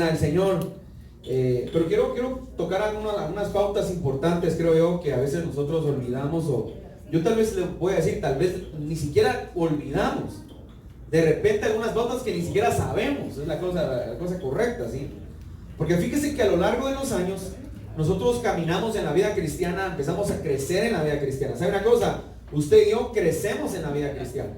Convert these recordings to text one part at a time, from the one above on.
al Señor. Pero quiero tocar algunas pautas importantes, creo yo, que a veces nosotros olvidamos, o yo tal vez le voy a decir, tal vez ni siquiera olvidamos. De repente algunas pautas que ni siquiera sabemos, es la cosa correcta, ¿sí? Porque fíjese que a lo largo de los años, nosotros caminamos en la vida cristiana, empezamos a crecer en la vida cristiana. ¿Sabe una cosa? Usted y yo crecemos en la vida cristiana.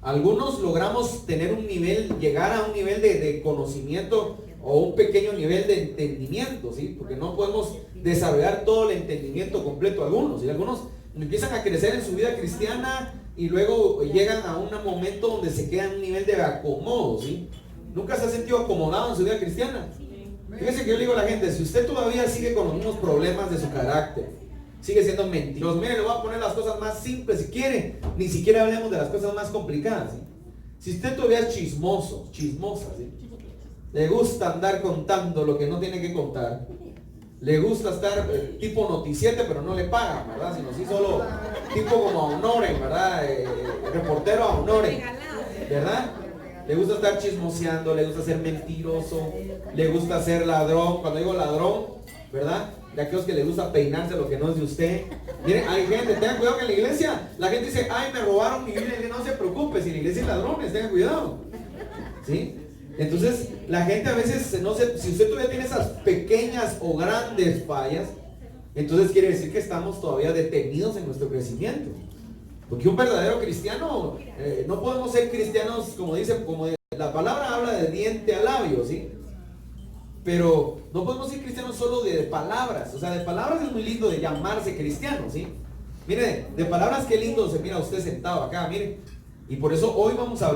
Algunos logramos tener un nivel, llegar a un nivel de conocimiento o un pequeño nivel de entendimiento, ¿sí? Porque no podemos desarrollar todo el entendimiento completo algunos, y algunos empiezan a crecer en su vida cristiana y luego llegan a un momento donde se quedan en un nivel de acomodo, ¿sí? ¿Nunca se ha sentido acomodado en su vida cristiana? Fíjese que yo le digo a la gente, si usted todavía sigue con los mismos problemas de su carácter, sigue siendo mentiroso, mire, le voy a poner las cosas más simples si quiere, ni siquiera hablemos de las cosas más complicadas, ¿sí? Si usted todavía es chismoso, chismosa, ¿sí? Le gusta andar contando lo que no tiene que contar, le gusta estar tipo noticiete, pero no le pagan, ¿verdad? Sino sí solo tipo como a honoren, ¿verdad? Reportero a honoren, ¿verdad? Le gusta estar chismoseando, le gusta ser mentiroso, le gusta ser ladrón. Cuando digo ladrón, ¿verdad? De aquellos que le gusta peinarse lo que no es de usted. Miren, hay gente, tengan cuidado que en la iglesia la gente dice, ay, me robaron mi Biblia. No se preocupe, si en la iglesia hay ladrones, tengan cuidado, ¿sí? Entonces, la gente a veces, no sé, si usted todavía tiene esas pequeñas o grandes fallas, entonces quiere decir que estamos todavía detenidos en nuestro crecimiento. Porque un verdadero cristiano, no podemos ser cristianos, como dice, como la palabra habla de diente a labio, ¿sí? Pero no podemos ser cristianos solo de palabras. O sea, de palabras es muy lindo de llamarse cristiano, ¿sí? Mire, de palabras qué lindo se mira usted sentado acá, mire. Y por eso hoy vamos a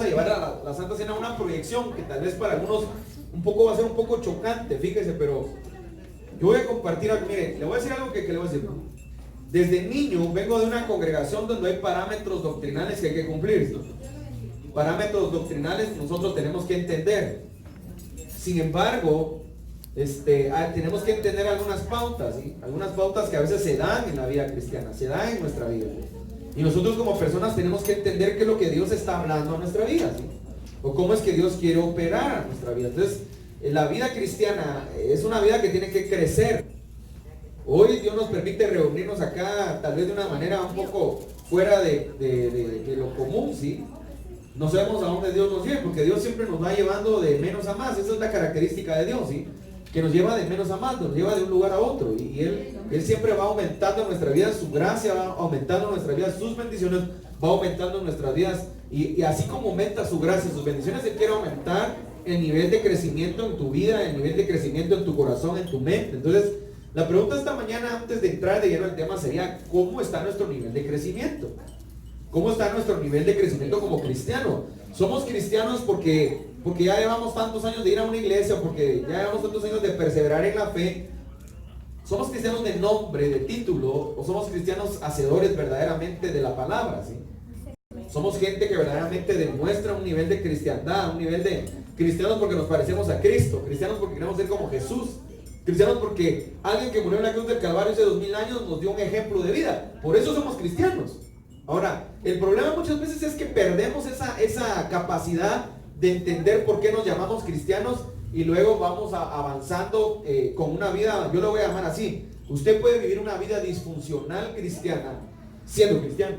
llevar a la Santa Cena una proyección que tal vez para algunos va a ser un poco chocante, fíjese, pero yo voy a compartir, mire, le voy a decir algo que le voy a decir. Desde niño vengo de una congregación donde hay parámetros doctrinales que hay que cumplir, ¿sí? Parámetros doctrinales nosotros tenemos que entender. Sin embargo, tenemos que entender algunas pautas, ¿sí? Algunas pautas que a veces se dan en la vida cristiana, se dan en nuestra vida. Y nosotros como personas tenemos que entender qué es lo que Dios está hablando a nuestra vida, ¿sí? O cómo es que Dios quiere operar a nuestra vida. Entonces, la vida cristiana es una vida que tiene que crecer. Hoy Dios nos permite reunirnos acá, tal vez de una manera un poco fuera de lo común, ¿sí? No sabemos a dónde Dios nos lleva, porque Dios siempre nos va llevando de menos a más. Esa es la característica de Dios, ¿sí? Que nos lleva de menos a más, nos lleva de un lugar a otro. Y Él siempre va aumentando en nuestra vida su gracia, va aumentando en nuestra vida sus bendiciones, va aumentando en nuestras vidas. Y así como aumenta su gracia y sus bendiciones, Él quiere aumentar el nivel de crecimiento en tu vida, el nivel de crecimiento en tu corazón, en tu mente. Entonces, la pregunta esta mañana, antes de entrar de lleno al tema, sería: ¿cómo está nuestro nivel de crecimiento? ¿Cómo está nuestro nivel de crecimiento como cristiano? ¿Somos cristianos porque ya llevamos tantos años de ir a una iglesia, porque ya llevamos tantos años de perseverar en la fe? ¿Somos cristianos de nombre, de título, o somos cristianos hacedores verdaderamente de la palabra, ¿sí? Somos gente que verdaderamente demuestra un nivel de cristiandad, un nivel de cristianos porque nos parecemos a Cristo, cristianos porque queremos ser como Jesús, cristianos porque alguien que murió en la cruz del Calvario hace 2000 años nos dio un ejemplo de vida. Por eso somos cristianos. Ahora, el problema muchas veces es que perdemos esa capacidad de entender por qué nos llamamos cristianos y luego vamos avanzando con una vida, yo lo voy a llamar así. Usted puede vivir una vida disfuncional cristiana siendo cristiano.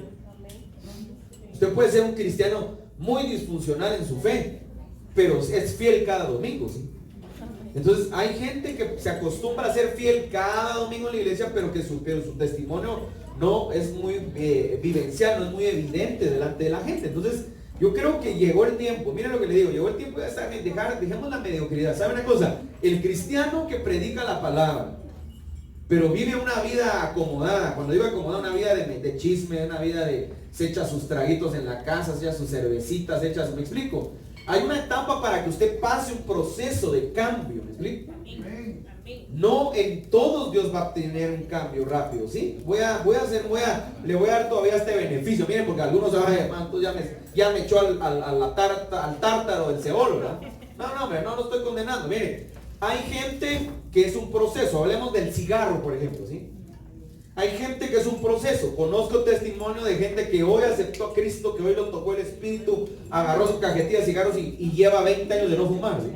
Usted puede ser un cristiano muy disfuncional en su fe, pero es fiel cada domingo, ¿sí? Entonces hay gente que se acostumbra a ser fiel cada domingo en la iglesia, pero su testimonio no es muy vivencial, no es muy evidente delante de la gente. Entonces yo creo que llegó el tiempo, miren lo que le digo, llegó el tiempo de dejemos la mediocridad. ¿Sabe una cosa? El cristiano que predica la palabra, pero vive una vida acomodada, cuando digo acomodada, una vida de chisme, una vida se echa sus traguitos en la casa, se echa sus cervecitas, ¿me explico? Hay una etapa para que usted pase un proceso de cambio, ¿me explico? No en todos Dios va a tener un cambio rápido, ¿sí? Le voy a dar todavía este beneficio, miren, porque algunos, ay, hermano, tú ya me echó al tártaro del Seol, ¿verdad? No estoy condenando, miren, hay gente que es un proceso, hablemos del cigarro, por ejemplo, ¿sí? Hay gente que es un proceso. Conozco testimonio de gente que hoy aceptó a Cristo, que hoy lo tocó el Espíritu, agarró su cajetilla de cigarros y lleva 20 años de no fumar, ¿sí?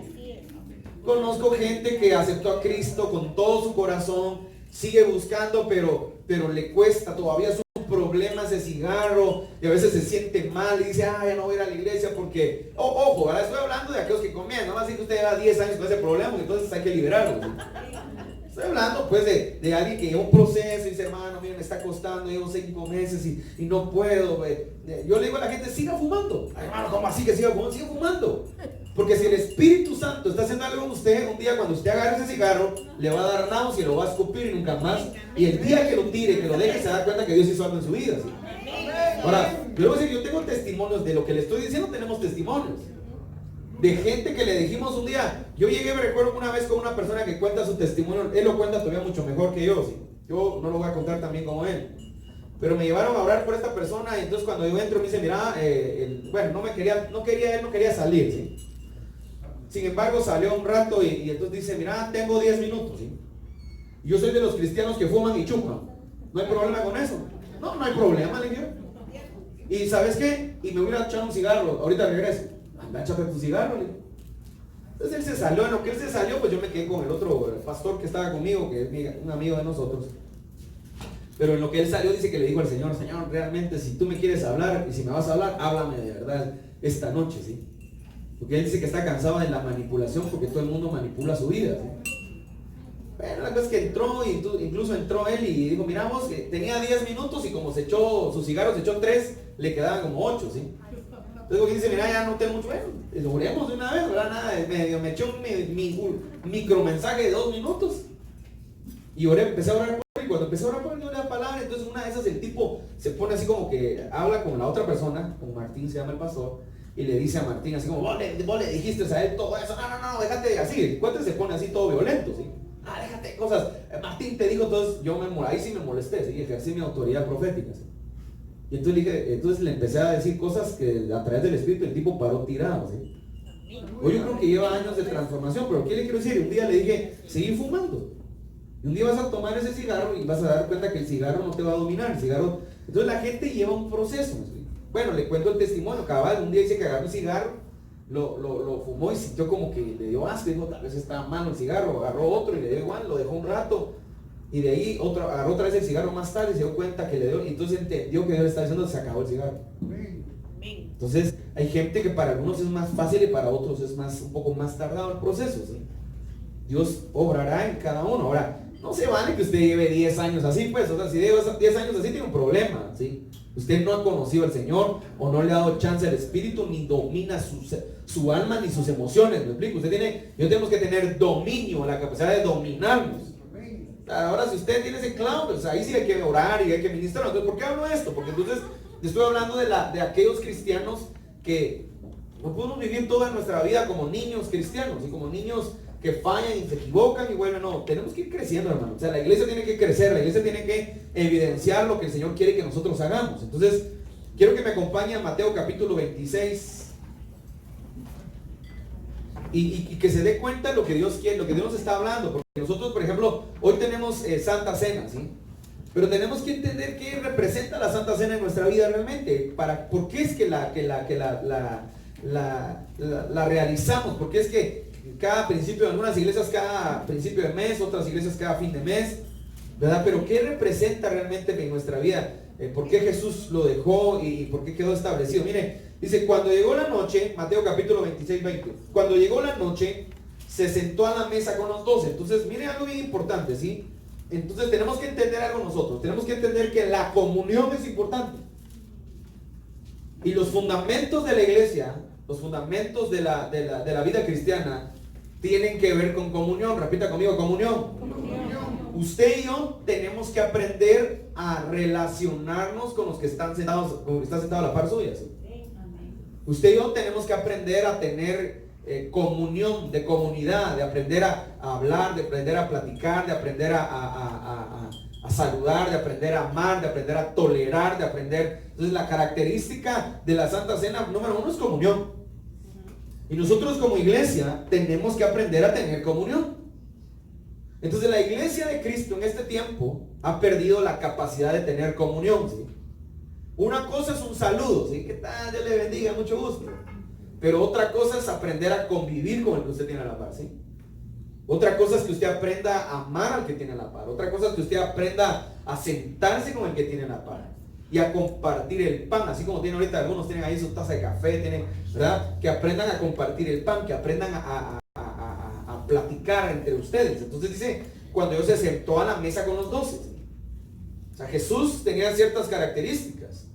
Conozco gente que aceptó a Cristo con todo su corazón, sigue buscando, pero le cuesta todavía sus problemas de cigarro, y a veces se siente mal y dice, ya no voy a ir a la iglesia porque, ojo, ahora estoy hablando de aquellos que comían, no más que usted lleva 10 años con ese problema, entonces hay que liberarlo, ¿sí? Estoy hablando pues de alguien que lleva un proceso y dice, hermano, miren, me está costando, llevo 5 meses y no puedo. Yo le digo a la gente, siga fumando. Ay, hermano, ¿cómo así que siga fumando? Siga fumando. Porque si el Espíritu Santo está haciendo algo en usted, un día cuando usted agarre ese cigarro, le va a dar náusea y lo va a escupir y nunca más. Y el día que lo tire, que lo deje, se da cuenta que Dios hizo algo en su vida, ¿sí? Ahora, yo voy a decir, yo tengo testimonios de lo que le estoy diciendo, tenemos testimonios. De gente que le dijimos un día, yo llegué, me recuerdo una vez con una persona que cuenta su testimonio, él lo cuenta todavía mucho mejor que yo, ¿sí? Yo no lo voy a contar tan bien como él. Pero me llevaron a orar por esta persona y entonces cuando yo entro me dice, mira, bueno, no quería salir, ¿sí? Sin embargo, salió un rato y entonces dice, mira, tengo 10 minutos, ¿sí? Yo soy de los cristianos que fuman y chupan. ¿No hay problema con eso? No hay problema, le dije. ¿Y sabes qué? Y me voy a echar un cigarro, ahorita regreso. Anda, échate tu cigarro, le dije. Entonces él se salió, en lo que él se salió, pues yo me quedé con el otro pastor que estaba conmigo, que es un amigo de nosotros. Pero en lo que él salió dice que le dijo al Señor, Señor, realmente si tú me quieres hablar y si me vas a hablar, háblame de verdad esta noche, ¿sí? Porque él dice que está cansado de la manipulación porque todo el mundo manipula su vida, ¿sí? Bueno, la cosa es que entró, y incluso entró él y dijo, miramos, que tenía 10 minutos y como se echó sus cigarros, se echó 3, le quedaban como 8, ¿sí? Entonces dice, mira, ya no tengo mucho, bueno, lo oremos de una vez, ¿verdad? Nada, me echó un micro mensaje de 2 minutos y oré, empecé a orar por él, y cuando empecé a orar por él, yo le da palabra, entonces una de esas el tipo se pone así como que habla con la otra persona, con Martín se llama el pastor, y le dice a Martín así como, vos le dijiste a él todo eso, no, déjate así, el cuate se pone así todo violento, ¿sí? Déjate cosas, Martín te dijo, entonces yo ahí sí me molesté, ¿sí? Ejercí mi autoridad profética, ¿sí? Y entonces le empecé a decir cosas que a través del Espíritu el tipo paró tirado, ¿sí? Hoy yo creo que lleva años de transformación, pero ¿qué le quiero decir? Un día le dije, seguí fumando. Y un día vas a tomar ese cigarro y vas a dar cuenta que el cigarro no te va a dominar, el cigarro. Entonces la gente lleva un proceso, ¿sí? Bueno, le cuento el testimonio, cabal, un día dice que agarró un cigarro, lo fumó y sintió como que le dio asco, dijo, tal vez estaba malo el cigarro, agarró otro y le dio igual, lo dejó un rato. Y de ahí agarró otra vez el cigarro más tarde y se dio cuenta que le dio, y entonces entendió que Dios le estaba diciendo, se acabó el cigarro. Entonces hay gente que para algunos es más fácil y para otros es un poco más tardado el proceso, ¿sí? Dios obrará en cada uno. Ahora, no se vale que usted lleve 10 años así, pues, o sea, si lleva 10 años así tiene un problema, ¿sí? Usted no ha conocido al Señor o no le ha dado chance al Espíritu, ni domina su alma ni sus emociones, ¿me explico? Yo tenemos que tener dominio, la capacidad de dominarnos. Ahora, si usted tiene ese clavo, pues ahí sí hay que orar y hay que ministrar. Entonces, ¿por qué hablo de esto? Porque entonces estoy hablando de aquellos cristianos que no podemos vivir toda nuestra vida como niños cristianos y como niños que fallan y se equivocan y bueno, no, tenemos que ir creciendo, hermano. O sea, la iglesia tiene que crecer, la iglesia tiene que evidenciar lo que el Señor quiere que nosotros hagamos. Entonces, quiero que me acompañe a Mateo capítulo 26 y que se dé cuenta de lo que Dios quiere, lo que Dios nos está hablando. Porque nosotros, por ejemplo, hoy tenemos Santa Cena, ¿sí? Pero tenemos que entender qué representa la Santa Cena en nuestra vida realmente. ¿Por qué es que la realizamos? Porque es que cada principio, en algunas iglesias cada principio de mes, otras iglesias cada fin de mes, ¿verdad? Pero ¿qué representa realmente en nuestra vida? ¿Por qué Jesús lo dejó y por qué quedó establecido? Mire, dice, cuando llegó la noche, Mateo capítulo 26, 20, cuando llegó la noche, se sentó a la mesa con los 12. Entonces, mire algo bien importante, ¿sí? Entonces tenemos que entender algo nosotros, tenemos que entender que la comunión es importante. Y los fundamentos de la iglesia, los fundamentos de la vida cristiana, tienen que ver con comunión. Repita conmigo, comunión. Usted y yo tenemos que aprender a relacionarnos con los que están sentados, con los que están sentados a la par suya, ¿sí? Usted y yo tenemos que aprender a tener comunión, de comunidad, de aprender a hablar, de aprender a platicar, de aprender a saludar, de aprender a amar, de aprender a tolerar, de aprender. Entonces la característica de la Santa Cena número 1 es comunión. Y nosotros como iglesia tenemos que aprender a tener comunión. Entonces la iglesia de Cristo en este tiempo ha perdido la capacidad de tener comunión, ¿sí? Una cosa es un saludo, ¿sí? ¿Qué tal? Dios le bendiga, mucho gusto. Pero otra cosa es aprender a convivir con el que usted tiene a la par, ¿sí? Otra cosa es que usted aprenda a amar al que tiene a la par. Otra cosa es que usted aprenda a sentarse con el que tiene a la par y a compartir el pan, así como tienen ahorita algunos, tienen ahí su taza de café, tienen, ¿verdad? Que aprendan a compartir el pan, que aprendan a platicar entre ustedes. Entonces dice, cuando Dios se sentó a la mesa con los 12. O sea, Jesús tenía ciertas características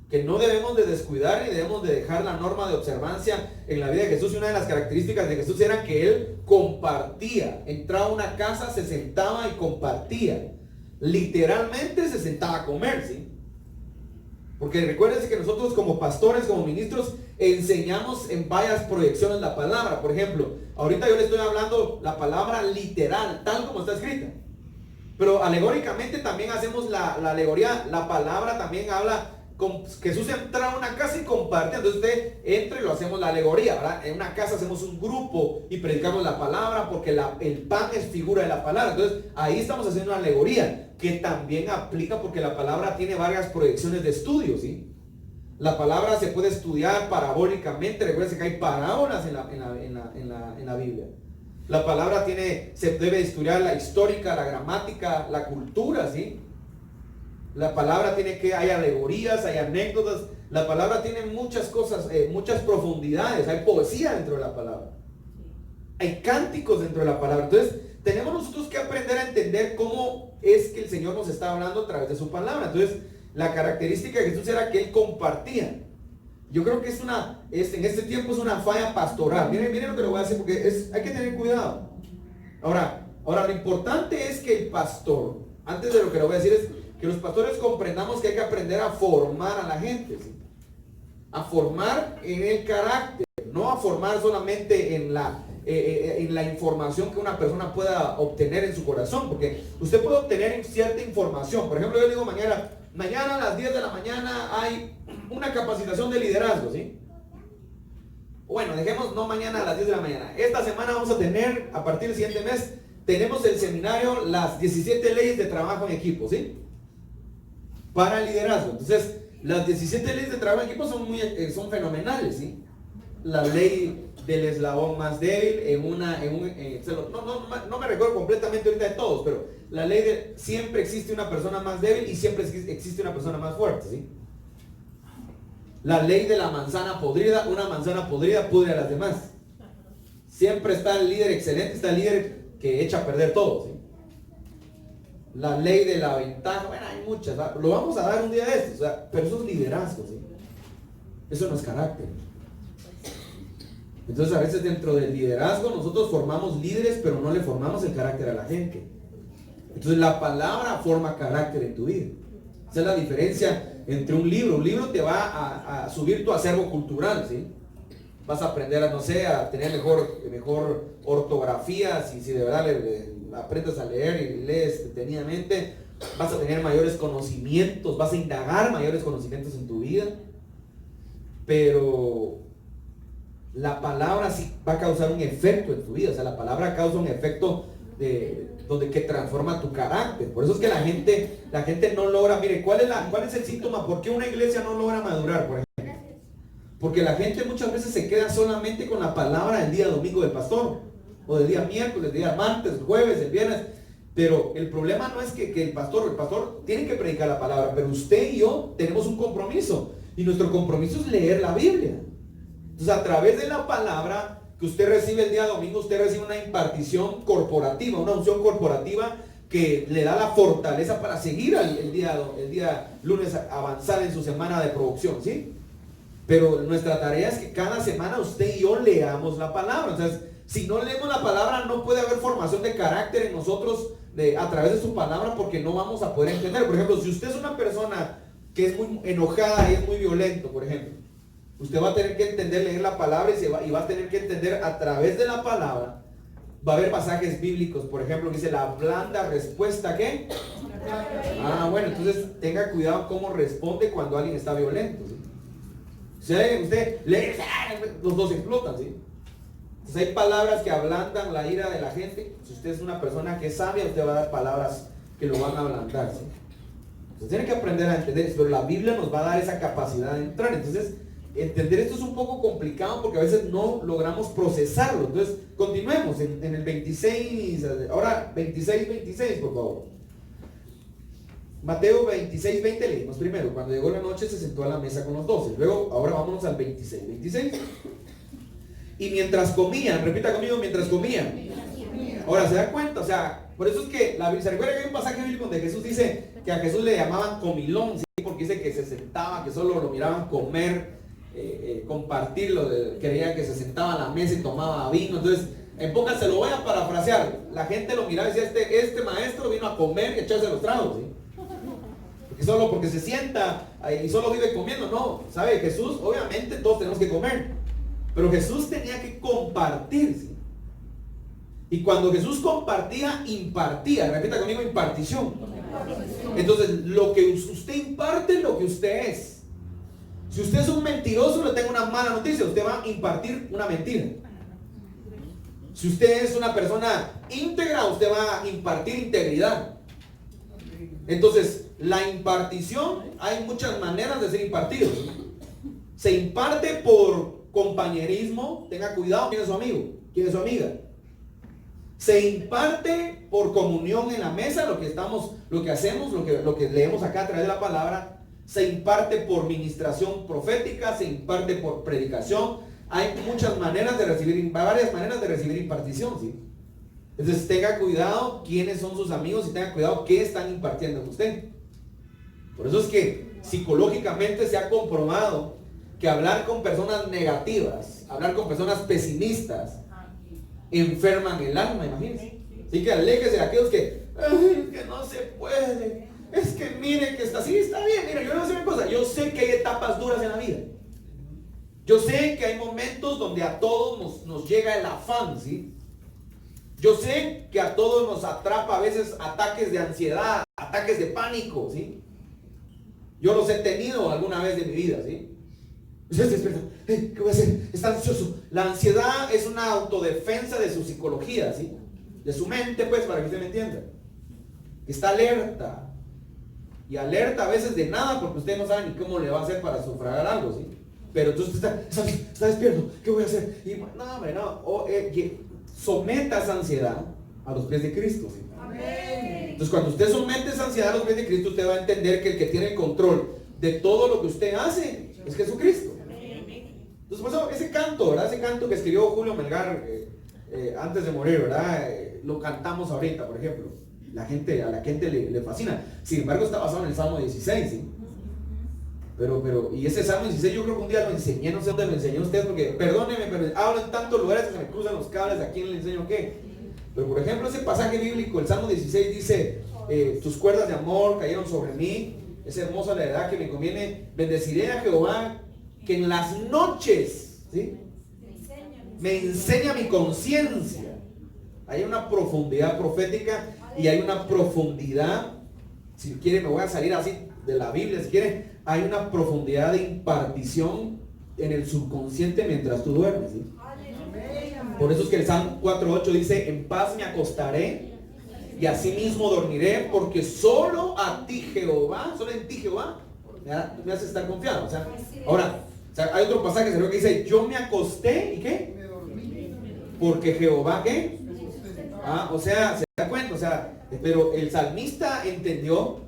que no debemos de descuidar y debemos de dejar la norma de observancia en la vida de Jesús. Y una de las características de Jesús era que Él compartía. Entraba a una casa, se sentaba y compartía. Literalmente se sentaba a comer, ¿sí? Porque recuérdense que nosotros como pastores, como ministros, enseñamos en varias proyecciones la palabra. Por ejemplo, ahorita yo le estoy hablando la palabra literal, tal como está escrita. Pero alegóricamente también hacemos la alegoría. La palabra también habla. Jesús entra a una casa y comparte. Entonces usted entra y lo hacemos la alegoría, ¿verdad? En una casa hacemos un grupo y predicamos la palabra porque el pan es figura de la palabra. Entonces ahí estamos haciendo una alegoría que también aplica porque la palabra tiene varias proyecciones de estudio, ¿sí? La palabra se puede estudiar parabólicamente. Recuerden que hay parábolas en la Biblia. La palabra se debe estudiar la histórica, la gramática, la cultura, ¿sí? La palabra hay alegorías, hay anécdotas. La palabra tiene muchas cosas, muchas profundidades. Hay poesía dentro de la palabra. Hay cánticos dentro de la palabra. Entonces, tenemos nosotros que aprender a entender cómo es que el Señor nos está hablando a través de su palabra. Entonces, la característica de Jesús era que Él compartía. Yo creo que en este tiempo es una falla pastoral. Miren lo que le voy a decir porque hay que tener cuidado. Ahora, lo importante es que el pastor, antes de lo que le voy a decir es que los pastores comprendamos que hay que aprender a formar a la gente, ¿sí? A formar en el carácter, no a formar solamente en la información que una persona pueda obtener en su corazón, porque usted puede obtener cierta información. Por ejemplo, yo digo mañana a las 10 de la mañana hay una capacitación de liderazgo, ¿sí? Bueno, dejemos no mañana a las 10 de la mañana. Esta semana vamos a tener, a partir del siguiente mes, tenemos el seminario, las 17 leyes de trabajo en equipo, ¿sí? Para el liderazgo. Entonces, las 17 leyes de trabajo en equipo son fenomenales, ¿sí? La ley del eslabón más débil no me recuerdo completamente ahorita de todos, pero la ley de siempre existe una persona más débil y siempre existe una persona más fuerte, ¿sí? La ley de la manzana podrida, una manzana podrida pudre a las demás. Siempre está el líder excelente, está el líder que echa a perder todo, ¿sí? La ley de la ventaja, bueno, hay muchas, ¿verdad? Lo vamos a dar un día de estos, o sea, pero eso es liderazgo, ¿sí? Eso no es carácter. Entonces a veces dentro del liderazgo nosotros formamos líderes, pero no le formamos el carácter a la gente. Entonces la palabra forma carácter en tu vida. Esa es la diferencia entre un libro. Un libro te va a subir tu acervo cultural, ¿sí? Vas a aprender a tener mejor ortografía, si de verdad aprendes a leer y lees detenidamente, vas a tener mayores conocimientos, vas a indagar mayores conocimientos en tu vida, pero la palabra sí va a causar un efecto en tu vida. O sea, la palabra causa un efecto que transforma tu carácter. Por eso es que la gente no logra. Mire, ¿cuál es el síntoma? ¿Por qué una iglesia no logra madurar, por ejemplo? Porque la gente muchas veces se queda solamente con la palabra del día domingo del pastor, o del día miércoles, del día martes, el jueves, el viernes. Pero el problema no es que el pastor tiene que predicar la palabra, pero usted y yo tenemos un compromiso, y nuestro compromiso es leer la Biblia. Entonces, a través de la palabra que usted recibe el día domingo, usted recibe una impartición corporativa, una unción corporativa que le da la fortaleza para seguir el día lunes, avanzar en su semana de producción, ¿sí? Pero nuestra tarea es que cada semana usted y yo leamos la palabra. Entonces, si no leemos la palabra, no puede haber formación de carácter en nosotros a través de su palabra, porque no vamos a poder entender. Por ejemplo, si usted es una persona que es muy enojada y es muy violento, por ejemplo, usted va a tener que entender, leer la palabra y va a tener que entender a través de la palabra. Va a haber pasajes bíblicos, por ejemplo, que dice la blanda respuesta, ¿qué? Bueno, entonces tenga cuidado cómo responde cuando alguien está violento, ¿sí? Usted lee, los dos explotan, ¿sí? Entonces hay palabras que ablandan la ira de la gente. Si usted es una persona que es sabia, usted va a dar palabras que lo van a ablandar, ¿sí? Entonces tiene que aprender a entender eso, pero la Biblia nos va a dar esa capacidad de entrar. Entonces, entender esto es un poco complicado porque a veces no logramos procesarlo. Entonces, continuemos en el 26, ahora 26, por favor. Mateo 26:20 leímos primero. Cuando llegó la noche se sentó a la mesa con los 12. Luego, ahora vámonos al 26. Y mientras comían, repita conmigo, mientras comían. Ahora, ¿se da cuenta? O sea, por eso es que se recuerda que hay un pasaje bíblico donde Jesús dice que a Jesús le llamaban comilón, ¿sí? Porque dice que se sentaba, que solo lo miraban comer, compartirlo, creían que se sentaba a la mesa y tomaba vino. Entonces, en pocas se lo voy a parafrasear. La gente lo miraba y decía, este maestro vino a comer y echarse los tragos, ¿sí? Porque solo porque se sienta y solo vive comiendo, no. ¿Sabe? Jesús, obviamente todos tenemos que comer, pero Jesús tenía que compartir, ¿sí? Y cuando Jesús compartía, impartía. Repita conmigo, impartición. Entonces, lo que usted imparte es lo que usted es. Si usted es un mentiroso, le tengo una mala noticia. Usted va a impartir una mentira. Si usted es una persona íntegra, usted va a impartir integridad. Entonces, la impartición, hay muchas maneras de ser impartidos. Se imparte por compañerismo. Tenga cuidado, ¿quién es su amigo? ¿Quién es su amiga? Se imparte por comunión en la mesa, lo que hacemos, lo que leemos acá a través de la palabra. Se imparte por ministración profética, se imparte por predicación. Hay muchas maneras de recibir, varias maneras de recibir impartición, ¿sí? Entonces tenga cuidado quiénes son sus amigos y tenga cuidado qué están impartiendo en usted. Por eso es que psicológicamente se ha comprobado que hablar con personas negativas, hablar con personas pesimistas, enferman el alma, imagínense. Así que aléjese de aquellos que no se puede, es que mire que está así, está bien. Mire, yo le voy a decir una cosa, yo sé que hay etapas duras en la vida. Yo sé que hay momentos donde a todos nos llega el afán, ¿sí? Yo sé que a todos nos atrapa a veces ataques de ansiedad, ataques de pánico, ¿sí? Yo los he tenido alguna vez de mi vida, ¿sí? Usted se despierta, ¿qué voy a hacer? Está ansioso. La ansiedad es una autodefensa de su psicología, ¿sí? De su mente, pues, para que usted me entienda. Está alerta. Y alerta a veces de nada, porque usted no sabe ni cómo le va a hacer para sufragar algo, ¿sí? Pero entonces está despierto, ¿qué voy a hacer? Y no, hombre, no. Someta esa ansiedad a los pies de Cristo, ¿sí? Amén. Entonces, cuando usted somete esa ansiedad a los pies de Cristo, usted va a entender que el que tiene el control de todo lo que usted hace es Jesucristo. Entonces, por eso, ese canto, ¿verdad? Ese canto que escribió Julio Melgar antes de morir, ¿verdad? Lo cantamos ahorita, por ejemplo. A la gente le fascina. Sin embargo, está basado en el Salmo 16, ¿sí? Y ese Salmo 16 yo creo que un día lo enseñé, no sé dónde lo enseñé a ustedes, porque, perdónenme, pero hablo en tantos lugares que se me cruzan los cables, ¿a quién le enseño qué? Pero, por ejemplo, ese pasaje bíblico, el Salmo 16 dice, tus cuerdas de amor cayeron sobre mí, es hermosa la edad que me conviene, bendeciré a Jehová, que en las noches, ¿sí? Me enseña mi conciencia. Hay una profundidad profética y hay una profundidad, si quiere me voy a salir así de la Biblia, si quiere, hay una profundidad de impartición en el subconsciente mientras tú duermes, ¿sí? Por eso es que el Salmo 4:8 dice, en paz me acostaré y asimismo dormiré, porque solo a ti Jehová, solo en ti Jehová, me hace estar confiado. O sea, ahora, hay otro pasaje que dice, yo me acosté y ¿qué? Porque Jehová ¿qué? O sea, se da cuenta, o sea, pero el salmista entendió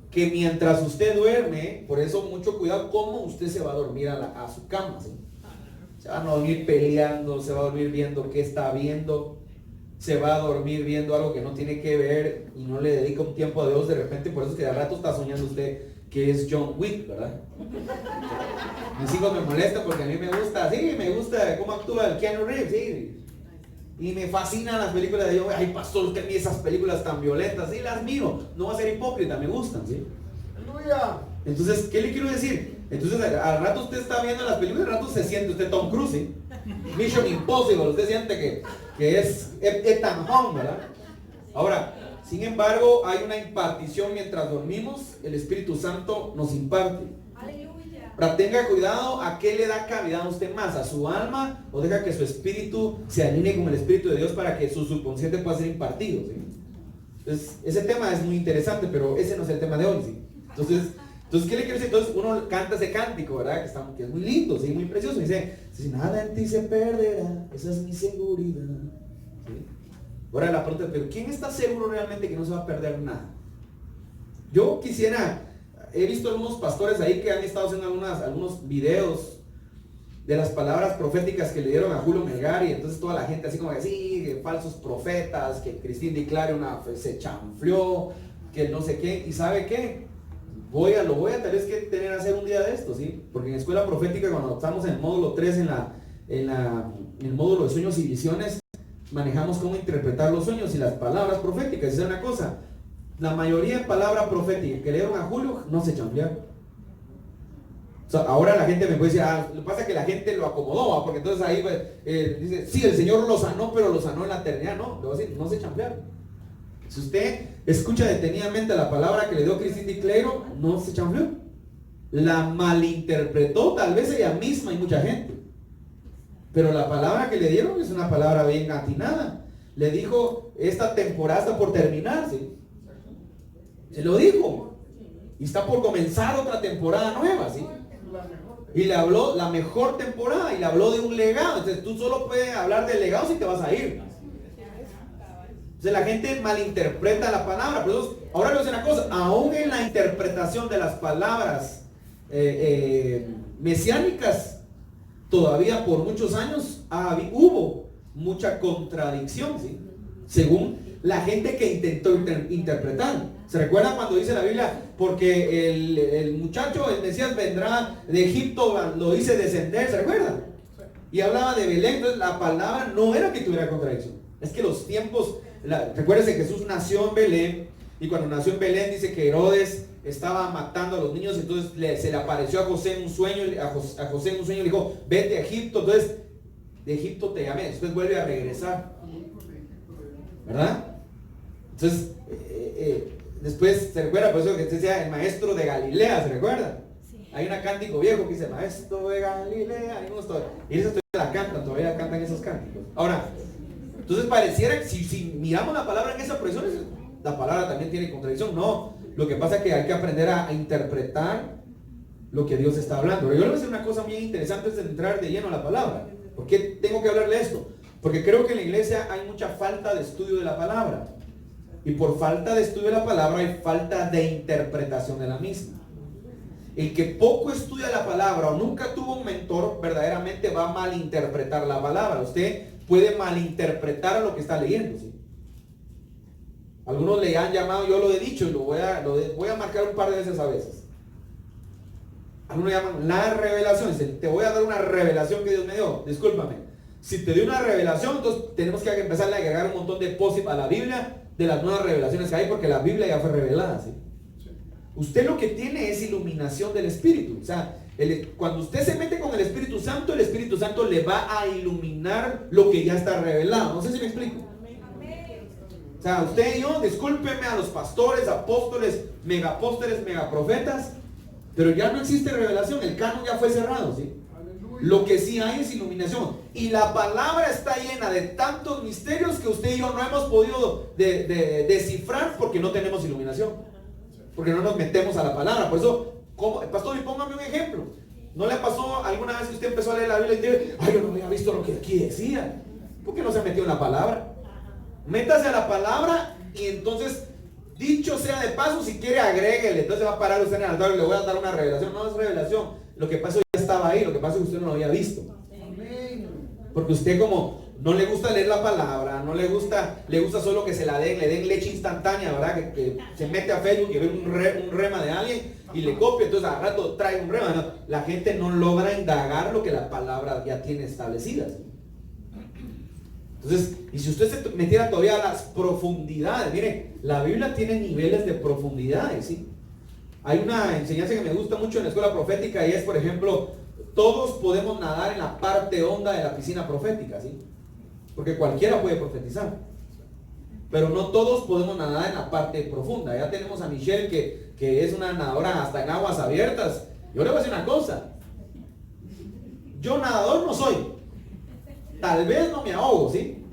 que mientras usted duerme, por eso mucho cuidado cómo usted se va a dormir a su cama, ¿sí? Se va a dormir peleando, se va a dormir viendo qué está viendo, se va a dormir viendo algo que no tiene que ver y no le dedica un tiempo a Dios de repente. Por eso es que de rato está soñando usted que es John Wick, ¿verdad? Mis hijos me molestan porque a mí me gusta cómo actúa el Keanu Reeves, sí. Y me fascinan las películas de yo, ay pastor, usted mira esas películas tan violentas, sí, las miro, no va a ser hipócrita, me gustan, ¿sí? ¡Aleluya! Entonces, ¿qué le quiero decir? Entonces, al rato usted está viendo las películas, al rato se siente usted Tom Cruise, ¿sí? Mission Impossible, usted siente que es Ethan Hunt, ¿verdad? Ahora, sin embargo, hay una impartición mientras dormimos, el Espíritu Santo nos imparte. Ahora tenga cuidado a qué le da cavidad a usted más, a su alma, o deja que su espíritu se alinee con el Espíritu de Dios para que su subconsciente pueda ser impartido, ¿sí? Entonces, ese tema es muy interesante, pero ese no es el tema de hoy, ¿sí? Entonces, Entonces, ¿qué le quiero decir? Entonces uno canta ese cántico, ¿verdad? Que es muy lindo, ¿sí? Muy precioso. Dice, si nada en ti se perderá, esa es mi seguridad. ¿Sí? Ahora la pregunta es, ¿pero quién está seguro realmente que no se va a perder nada? Yo he visto algunos pastores ahí que han estado haciendo algunos videos de las palabras proféticas que le dieron a Julio Melgar, y entonces toda la gente así como que sí, que falsos profetas, que Cristín Di Clario se chanfleó, que no sé qué, y ¿sabe qué? Lo voy a tal vez que tener que hacer un día de esto, ¿sí? Porque en escuela profética, cuando estamos en el módulo 3, en el módulo de sueños y visiones, manejamos cómo interpretar los sueños y las palabras proféticas. Esa es una cosa, la mayoría de palabras proféticas que le dieron a Julio no se chanflearon. O sea, ahora la gente me puede decir, lo que pasa es que la gente lo acomodó, porque entonces ahí dice, sí, el Señor lo sanó, pero lo sanó en la eternidad. No, le voy a decir, no se chanflearon. Si usted escucha detenidamente la palabra que le dio Cristín Di Clario, no se chanfleó. La malinterpretó tal vez ella misma y mucha gente. Pero la palabra que le dieron es una palabra bien atinada. Le dijo, esta temporada está por terminar, ¿sí? Se lo dijo. Y está por comenzar otra temporada nueva, ¿sí? Y le habló la mejor temporada y le habló de un legado. Entonces tú solo puedes hablar del legado si te vas a ir. Entonces la gente malinterpreta la palabra. Pero ahora le voy a decir una cosa, aún en la interpretación de las palabras mesiánicas, todavía por muchos años hubo mucha contradicción, ¿sí? Según la gente que intentó interpretar. ¿Se recuerda cuando dice la Biblia? Porque el muchacho, el Mesías, vendrá de Egipto, lo hice descender, ¿se recuerda? Y hablaba de Belén. Entonces la palabra no era que tuviera contradicción. Es que los tiempos, recuérdense que Jesús nació en Belén, y cuando nació en Belén dice que Herodes estaba matando a los niños. Entonces se le apareció a José en un sueño, le dijo, vete a Egipto. Entonces, de Egipto te llamé, después vuelve a regresar, ¿verdad? Entonces, después, ¿se recuerda? Por eso que usted decía el maestro de Galilea, ¿se recuerda? Sí. Hay un cántico viejo que dice, maestro de Galilea, y eso la cantan, todavía cantan esos cánticos. Ahora, entonces pareciera que si miramos la palabra en esa posición, la palabra también tiene contradicción. No, lo que pasa es que hay que aprender a interpretar lo que Dios está hablando. Pero yo le voy a decir una cosa bien interesante antes de entrar de lleno a la palabra. ¿Por qué tengo que hablarle de esto? Porque creo que en la iglesia hay mucha falta de estudio de la palabra. Y por falta de estudio de la palabra hay falta de interpretación de la misma. El que poco estudia la palabra o nunca tuvo un mentor, verdaderamente va a malinterpretar la palabra. Usted puede malinterpretar lo que está leyendo, ¿sí? Algunos le han llamado, yo lo he dicho y voy a marcar un par de veces a veces. Algunos llaman la revelación. Dicen, te voy a dar una revelación que Dios me dio. Discúlpame. Si te dio una revelación, entonces tenemos que empezar a agregar un montón de post-it a la Biblia de las nuevas revelaciones que hay, porque la Biblia ya fue revelada, ¿sí? Usted lo que tiene es iluminación del Espíritu. O sea, cuando usted se mete con el Espíritu Santo le va a iluminar lo que ya está revelado. No sé si me explico. O sea, usted y yo, discúlpeme a los pastores, apóstoles, megaprofetas, pero ya no existe revelación, el canon ya fue cerrado, ¿sí? Lo que sí hay es iluminación. Y la palabra está llena de tantos misterios que usted y yo no hemos podido descifrar porque no tenemos iluminación. Porque no nos metemos a la palabra. Por eso, pastor, y póngame un ejemplo. ¿No le pasó alguna vez que usted empezó a leer la Biblia y dice, ay, yo no había visto lo que aquí decía? ¿Por qué no se metió en la palabra? Métase a la palabra y entonces, dicho sea de paso, si quiere agréguele. Entonces va a parar usted en el altar y le voy a dar una revelación. No es revelación. Lo que pasó ya estaba ahí. Lo que pasa es que usted no lo había visto. Porque usted como no le gusta leer la palabra, le gusta solo que se la le den leche instantánea, ¿verdad? Que se mete a Facebook y ve un rema de alguien y le copia, entonces al rato trae un rema, ¿no? La gente no logra indagar lo que la palabra ya tiene establecidas. Entonces, y si usted se metiera todavía a las profundidades, mire, la Biblia tiene niveles de profundidades, ¿sí? Hay una enseñanza que me gusta mucho en la escuela profética y es, por ejemplo, todos podemos nadar en la parte honda de la piscina profética, ¿sí? Porque cualquiera puede profetizar. Pero no todos podemos nadar en la parte profunda. Ya tenemos a Michelle que es una nadadora hasta en aguas abiertas. Yo le voy a decir una cosa. Yo nadador no soy. Tal vez no me ahogo, ¿sí?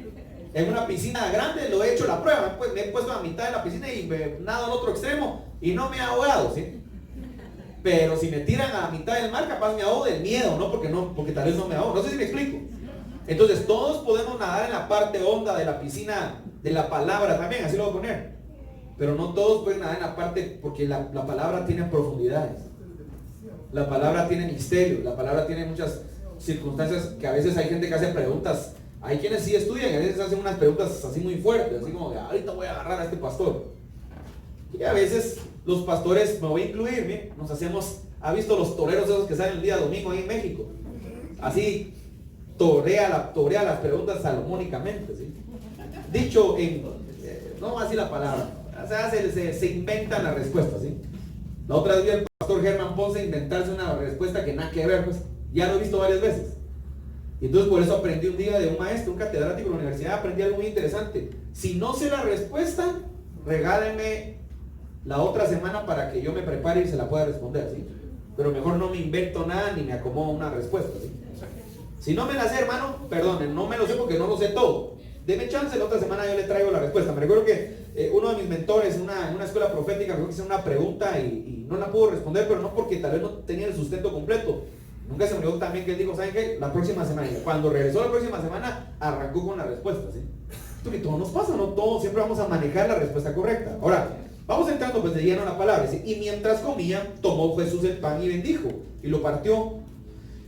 En una piscina grande lo he hecho la prueba. Me he puesto a mitad de la piscina y me nado al otro extremo y no me he ahogado, ¿sí? Pero si me tiran a la mitad del mar, capaz me ahogo del miedo, porque tal vez no me ahogo. No sé si me explico. Entonces todos podemos nadar en la parte honda de la piscina de la palabra también, así lo voy a poner. Pero no todos pueden nadar en la parte, porque la palabra tiene profundidades. La palabra tiene misterio, la palabra tiene muchas circunstancias que a veces hay gente que hace preguntas. Hay quienes sí estudian y a veces hacen unas preguntas así muy fuertes, así como de ahorita voy a agarrar a este pastor. Y a veces los pastores, me voy a incluir, ¿sí? Nos hacemos, ¿ha visto los toreros esos que salen el día domingo ahí en México? Así torea las preguntas salomónicamente, ¿sí? Dicho en, no así la palabra, o sea, se inventan las respuestas, ¿sí? La otra vez vi al pastor Germán Ponce inventarse una respuesta que nada que ver, pues ya lo he visto varias veces. Y entonces por eso aprendí un día de un maestro, un catedrático de la universidad, aprendí algo muy interesante. Si no sé la respuesta, regálenme la otra semana para que yo me prepare y se la pueda responder, ¿sí? Pero mejor no me invento nada ni me acomodo una respuesta, ¿sí? Si no me la sé, hermano, perdonen, no me lo sé porque no lo sé todo. Deme chance, la otra semana yo le traigo la respuesta. Me recuerdo que uno de mis mentores en una escuela profética me hizo una pregunta y no la pudo responder, pero no porque tal vez no tenía el sustento completo. Nunca se me olvidó también que él dijo, ¿saben qué? La próxima semana. Y cuando regresó la próxima semana, arrancó con la respuesta, ¿sí? Porque todo nos pasa, no todos siempre vamos a manejar la respuesta correcta. Ahora, vamos entrando pues de lleno a la palabra, ¿sí? Y mientras comía, tomó Jesús el pan y bendijo, y lo partió,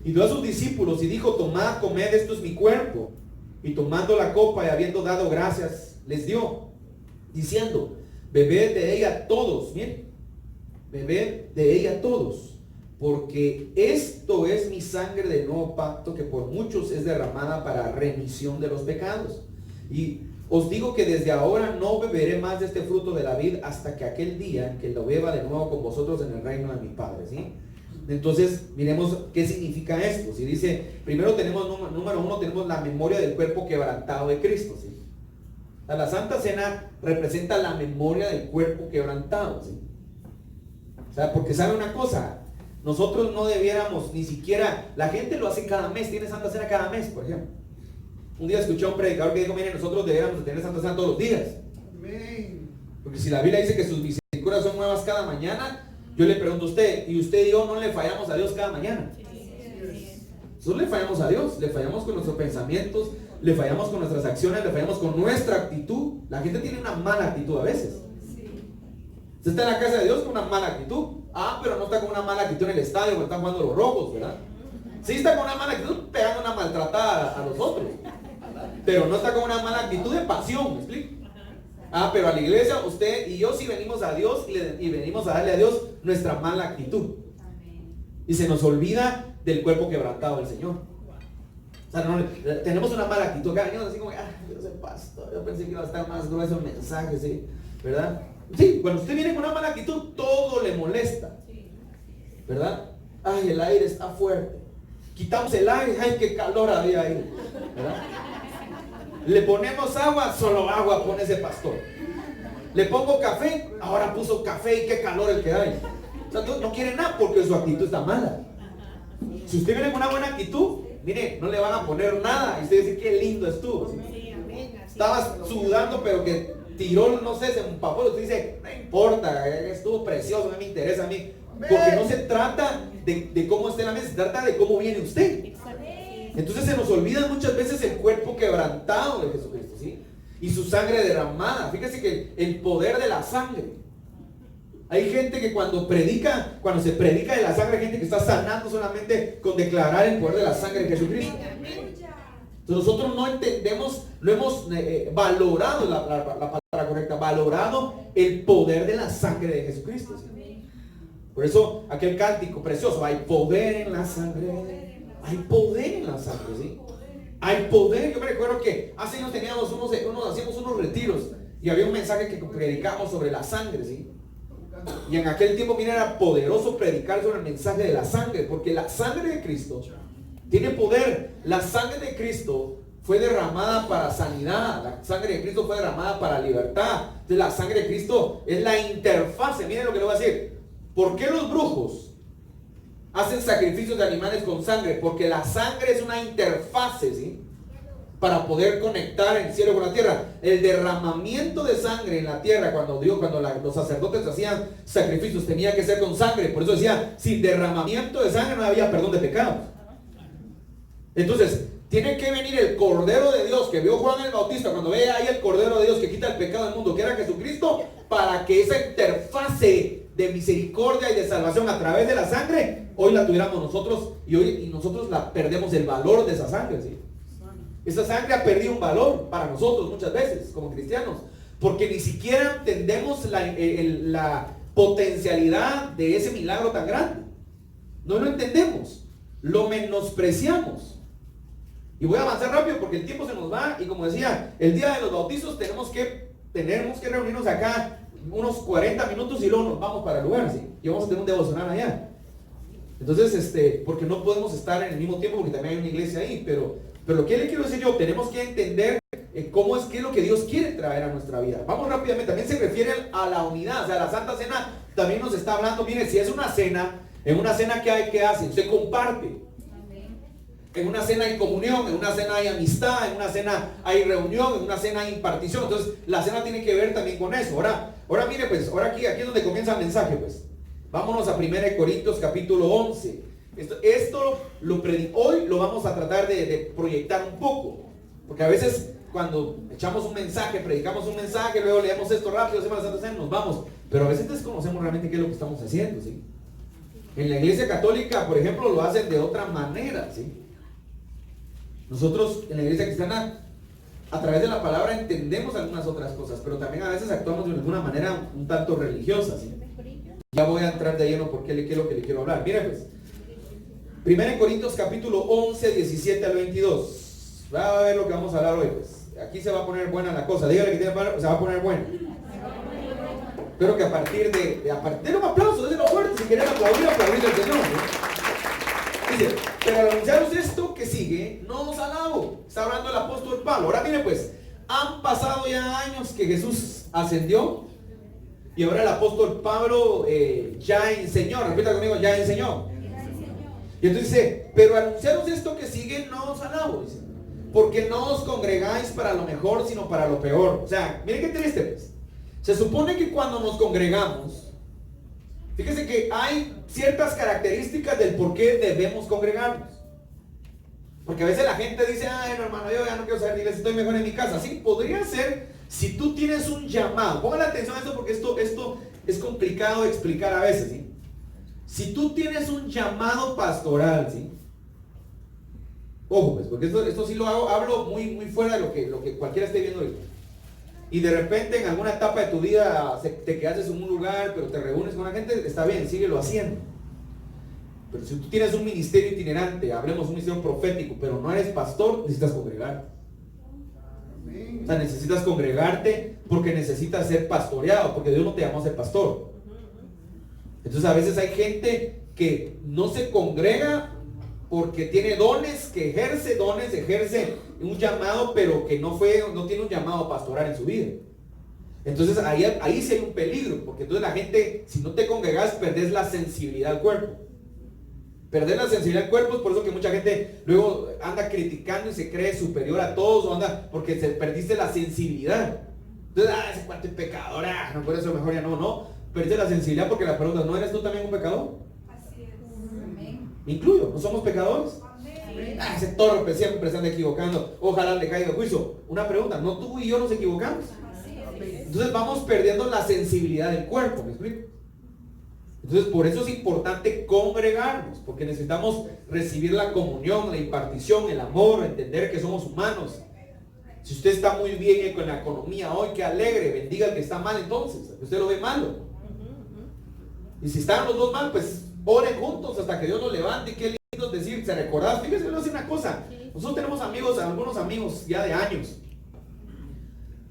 y dio a sus discípulos, y dijo, tomad, comed, esto es mi cuerpo. Y tomando la copa y habiendo dado gracias, les dio, diciendo, bebed de ella todos, miren, bebed de ella todos, porque esto es mi sangre del nuevo pacto, que por muchos es derramada para remisión de los pecados. Y os digo que desde ahora no beberé más de este fruto de la vid hasta que aquel día en que lo beba de nuevo con vosotros en el reino de mi Padre, ¿sí? Entonces, miremos qué significa esto. Si dice, primero tenemos, número uno, tenemos la memoria del cuerpo quebrantado de Cristo, ¿sí? La Santa Cena representa la memoria del cuerpo quebrantado, ¿sí? O sea, porque sabe una cosa, nosotros no debiéramos ni siquiera, la gente lo hace cada mes, tiene Santa Cena cada mes, por ejemplo. Un día escuché a un predicador que dijo, miren, nosotros deberíamos tener Santa Cena todos los días. Porque si la Biblia dice que sus misericordias son nuevas cada mañana, yo le pregunto a usted, ¿y usted y yo no le fallamos a Dios cada mañana? Nosotros le fallamos a Dios, le fallamos con nuestros pensamientos, le fallamos con nuestras acciones, le fallamos con nuestra actitud. La gente tiene una mala actitud a veces. Usted está en la casa de Dios con una mala actitud. Ah, pero no está con una mala actitud en el estadio cuando están jugando los rojos, ¿verdad? Sí está con una mala actitud pegando una maltratada a los otros, pero no está con una mala actitud de pasión, ¿me explico? Ah, pero a la iglesia, usted y yo sí venimos a Dios y venimos a darle a Dios nuestra mala actitud. Y se nos olvida del cuerpo quebrantado del Señor. O sea, no, tenemos una mala actitud. Acá venimos así como, yo soy pastor, yo pensé que iba a estar más grueso el mensaje, ¿sí? ¿Verdad? Sí, cuando usted viene con una mala actitud, todo le molesta. ¿Verdad? Ay, el aire está fuerte. Quitamos el aire, ay, qué calor había ahí. ¿Verdad? Le ponemos agua, solo agua pone ese pastor. Le pongo café, ahora puso café y qué calor el que hay. O sea, no quiere nada porque su actitud está mala. Si usted viene con una buena actitud, mire, no le van a poner nada. Y usted dice, qué lindo estuvo. ¿Sí? Estaba sudando, pero que tiró, no sé, se empapó. Usted dice, no importa, estuvo precioso, no me interesa a mí. Porque no se trata de cómo esté la mesa, se trata de cómo viene usted. Entonces se nos olvida muchas veces el cuerpo quebrantado de Jesucristo, ¿sí? Y su sangre derramada. Fíjese que el poder de la sangre. Hay gente que cuando se predica de la sangre, hay gente que está sanando solamente con declarar el poder de la sangre de Jesucristo. Entonces nosotros no entendemos, no hemos valorado la palabra correcta, valorado el poder de la sangre de Jesucristo, ¿sí? Por eso aquel cántico precioso, hay poder en la sangre. Hay poder en la sangre, ¿sí? Hay poder. Yo me recuerdo que hace años hacíamos unos retiros y había un mensaje que predicamos sobre la sangre, ¿sí? Y en aquel tiempo, mira, era poderoso predicar sobre el mensaje de la sangre, porque la sangre de Cristo tiene poder. La sangre de Cristo fue derramada para sanidad. La sangre de Cristo fue derramada para libertad. Entonces la sangre de Cristo es la interfase. Miren lo que le voy a decir. ¿Por qué los brujos hacen sacrificios de animales con sangre? Porque la sangre es una interfase, ¿sí? para poder conectar el cielo con la tierra. El derramamiento de sangre en la tierra, cuando los sacerdotes hacían sacrificios, tenía que ser con sangre. Por eso decía, sin derramamiento de sangre no había perdón de pecados. Entonces, tiene que venir el Cordero de Dios que vio Juan el Bautista, cuando ve ahí el Cordero de Dios que quita el pecado del mundo, que era Jesucristo, para que esa interfase de misericordia y de salvación a través de la sangre, hoy la tuviéramos nosotros, y nosotros perdemos el valor de esa sangre, ¿sí? Esa sangre ha perdido un valor para nosotros muchas veces como cristianos, porque ni siquiera entendemos la potencialidad de ese milagro tan grande. No lo entendemos, lo menospreciamos. Y voy a avanzar rápido porque el tiempo se nos va, y como decía, el día de los bautizos tenemos que reunirnos acá unos 40 minutos y luego nos vamos para el lugar, ¿sí? Y vamos a tener un devocional allá. Entonces, porque no podemos estar en el mismo tiempo, porque también hay una iglesia ahí, pero lo que le quiero decir yo, tenemos que entender qué es lo que Dios quiere traer a nuestra vida. Vamos rápidamente, también se refiere a la unidad, o sea, la Santa Cena también nos está hablando, mire, si es una cena, en una cena ¿qué hace? Usted comparte. En una cena hay comunión, en una cena hay amistad, en una cena hay reunión, en una cena hay impartición. Entonces, la cena tiene que ver también con eso. Ahora mire, pues, ahora aquí es donde comienza el mensaje, pues. Vámonos a 1 Corintios capítulo 11. Hoy lo vamos a tratar de proyectar un poco, porque a veces cuando echamos un mensaje, predicamos un mensaje, luego leemos esto rápido, hacemos la Santa Cena, nos vamos, pero a veces desconocemos realmente qué es lo que estamos haciendo, ¿sí? En la iglesia católica, por ejemplo, lo hacen de otra manera, ¿sí? Nosotros en la iglesia cristiana, a través de la palabra entendemos algunas otras cosas, pero también a veces actuamos de alguna manera un tanto religiosa, ¿sí? Ya voy a entrar de lleno porque qué es lo que le quiero hablar. Mire pues, 1 Corintios capítulo 11, 17 al 22. Va a ver lo que vamos a hablar hoy, pues. Aquí se va a poner buena la cosa. Dígale que se va a poner buena. Espero que a partir de un aplauso, déjenlo fuerte. Si quieren aplaudir al Señor, ¿sí? Dice, pero al anunciaros esto que sigue, no os alabo. Está hablando el apóstol Pablo. Ahora mire pues, han pasado ya años que Jesús ascendió, y ahora el apóstol Pablo ya enseñó. Repita conmigo, ya enseñó. Y entonces dice, pero anunciaros esto que sigue, no os alabo, dice, porque no os congregáis para lo mejor, sino para lo peor. O sea, miren qué triste, pues. Se supone que cuando nos congregamos, fíjese que hay ciertas características del por qué debemos congregarnos. Porque a veces la gente dice, ay, no, hermano, yo ya no quiero salir de iglesia, estoy mejor en mi casa. Sí, podría ser si tú tienes un llamado. Pongan atención a esto porque esto es complicado de explicar a veces, ¿sí? Si tú tienes un llamado pastoral, ¿sí? Ojo, pues, porque esto sí lo hablo muy fuera de lo que cualquiera esté viendo ahorita. Y de repente en alguna etapa de tu vida te quedas en un lugar, pero te reúnes con la gente, está bien, síguelo haciendo. Pero si tú tienes un ministerio itinerante, hablemos un ministerio profético, pero no eres pastor, necesitas congregarte. O sea, necesitas congregarte porque necesitas ser pastoreado, porque Dios no te llamó a ser pastor. Entonces a veces hay gente que no se congrega porque tiene dones, ejerce un llamado, pero que no tiene un llamado pastoral en su vida. Entonces ahí sí hay un peligro, porque entonces la gente, si no te congregas, perdés la sensibilidad al cuerpo. Perder la sensibilidad al cuerpo es por eso que mucha gente luego anda criticando y se cree superior a todos, porque perdiste la sensibilidad. Entonces, ese cuarto es pecador, no, por eso mejor ya no. Perdiste la sensibilidad porque la pregunta, ¿no eres tú también un pecador? Así es. Amén. ¿Me incluyo? ¿No somos pecadores? Amén. Ese torpe siempre se anda equivocando, ojalá le caiga el juicio. Una pregunta, ¿no tú y yo nos equivocamos? Así es. Entonces vamos perdiendo la sensibilidad del cuerpo, ¿me explico? Entonces por eso es importante congregarnos, porque necesitamos recibir la comunión, la impartición, el amor, entender que somos humanos. Si usted está muy bien con la economía hoy, que alegre, bendiga al que está mal entonces, usted lo ve malo. Y si están los dos mal, pues oren juntos hasta que Dios nos levante. Y qué lindo decir, se recordás. Fíjense, les voy a decir una cosa. Nosotros tenemos algunos amigos ya de años,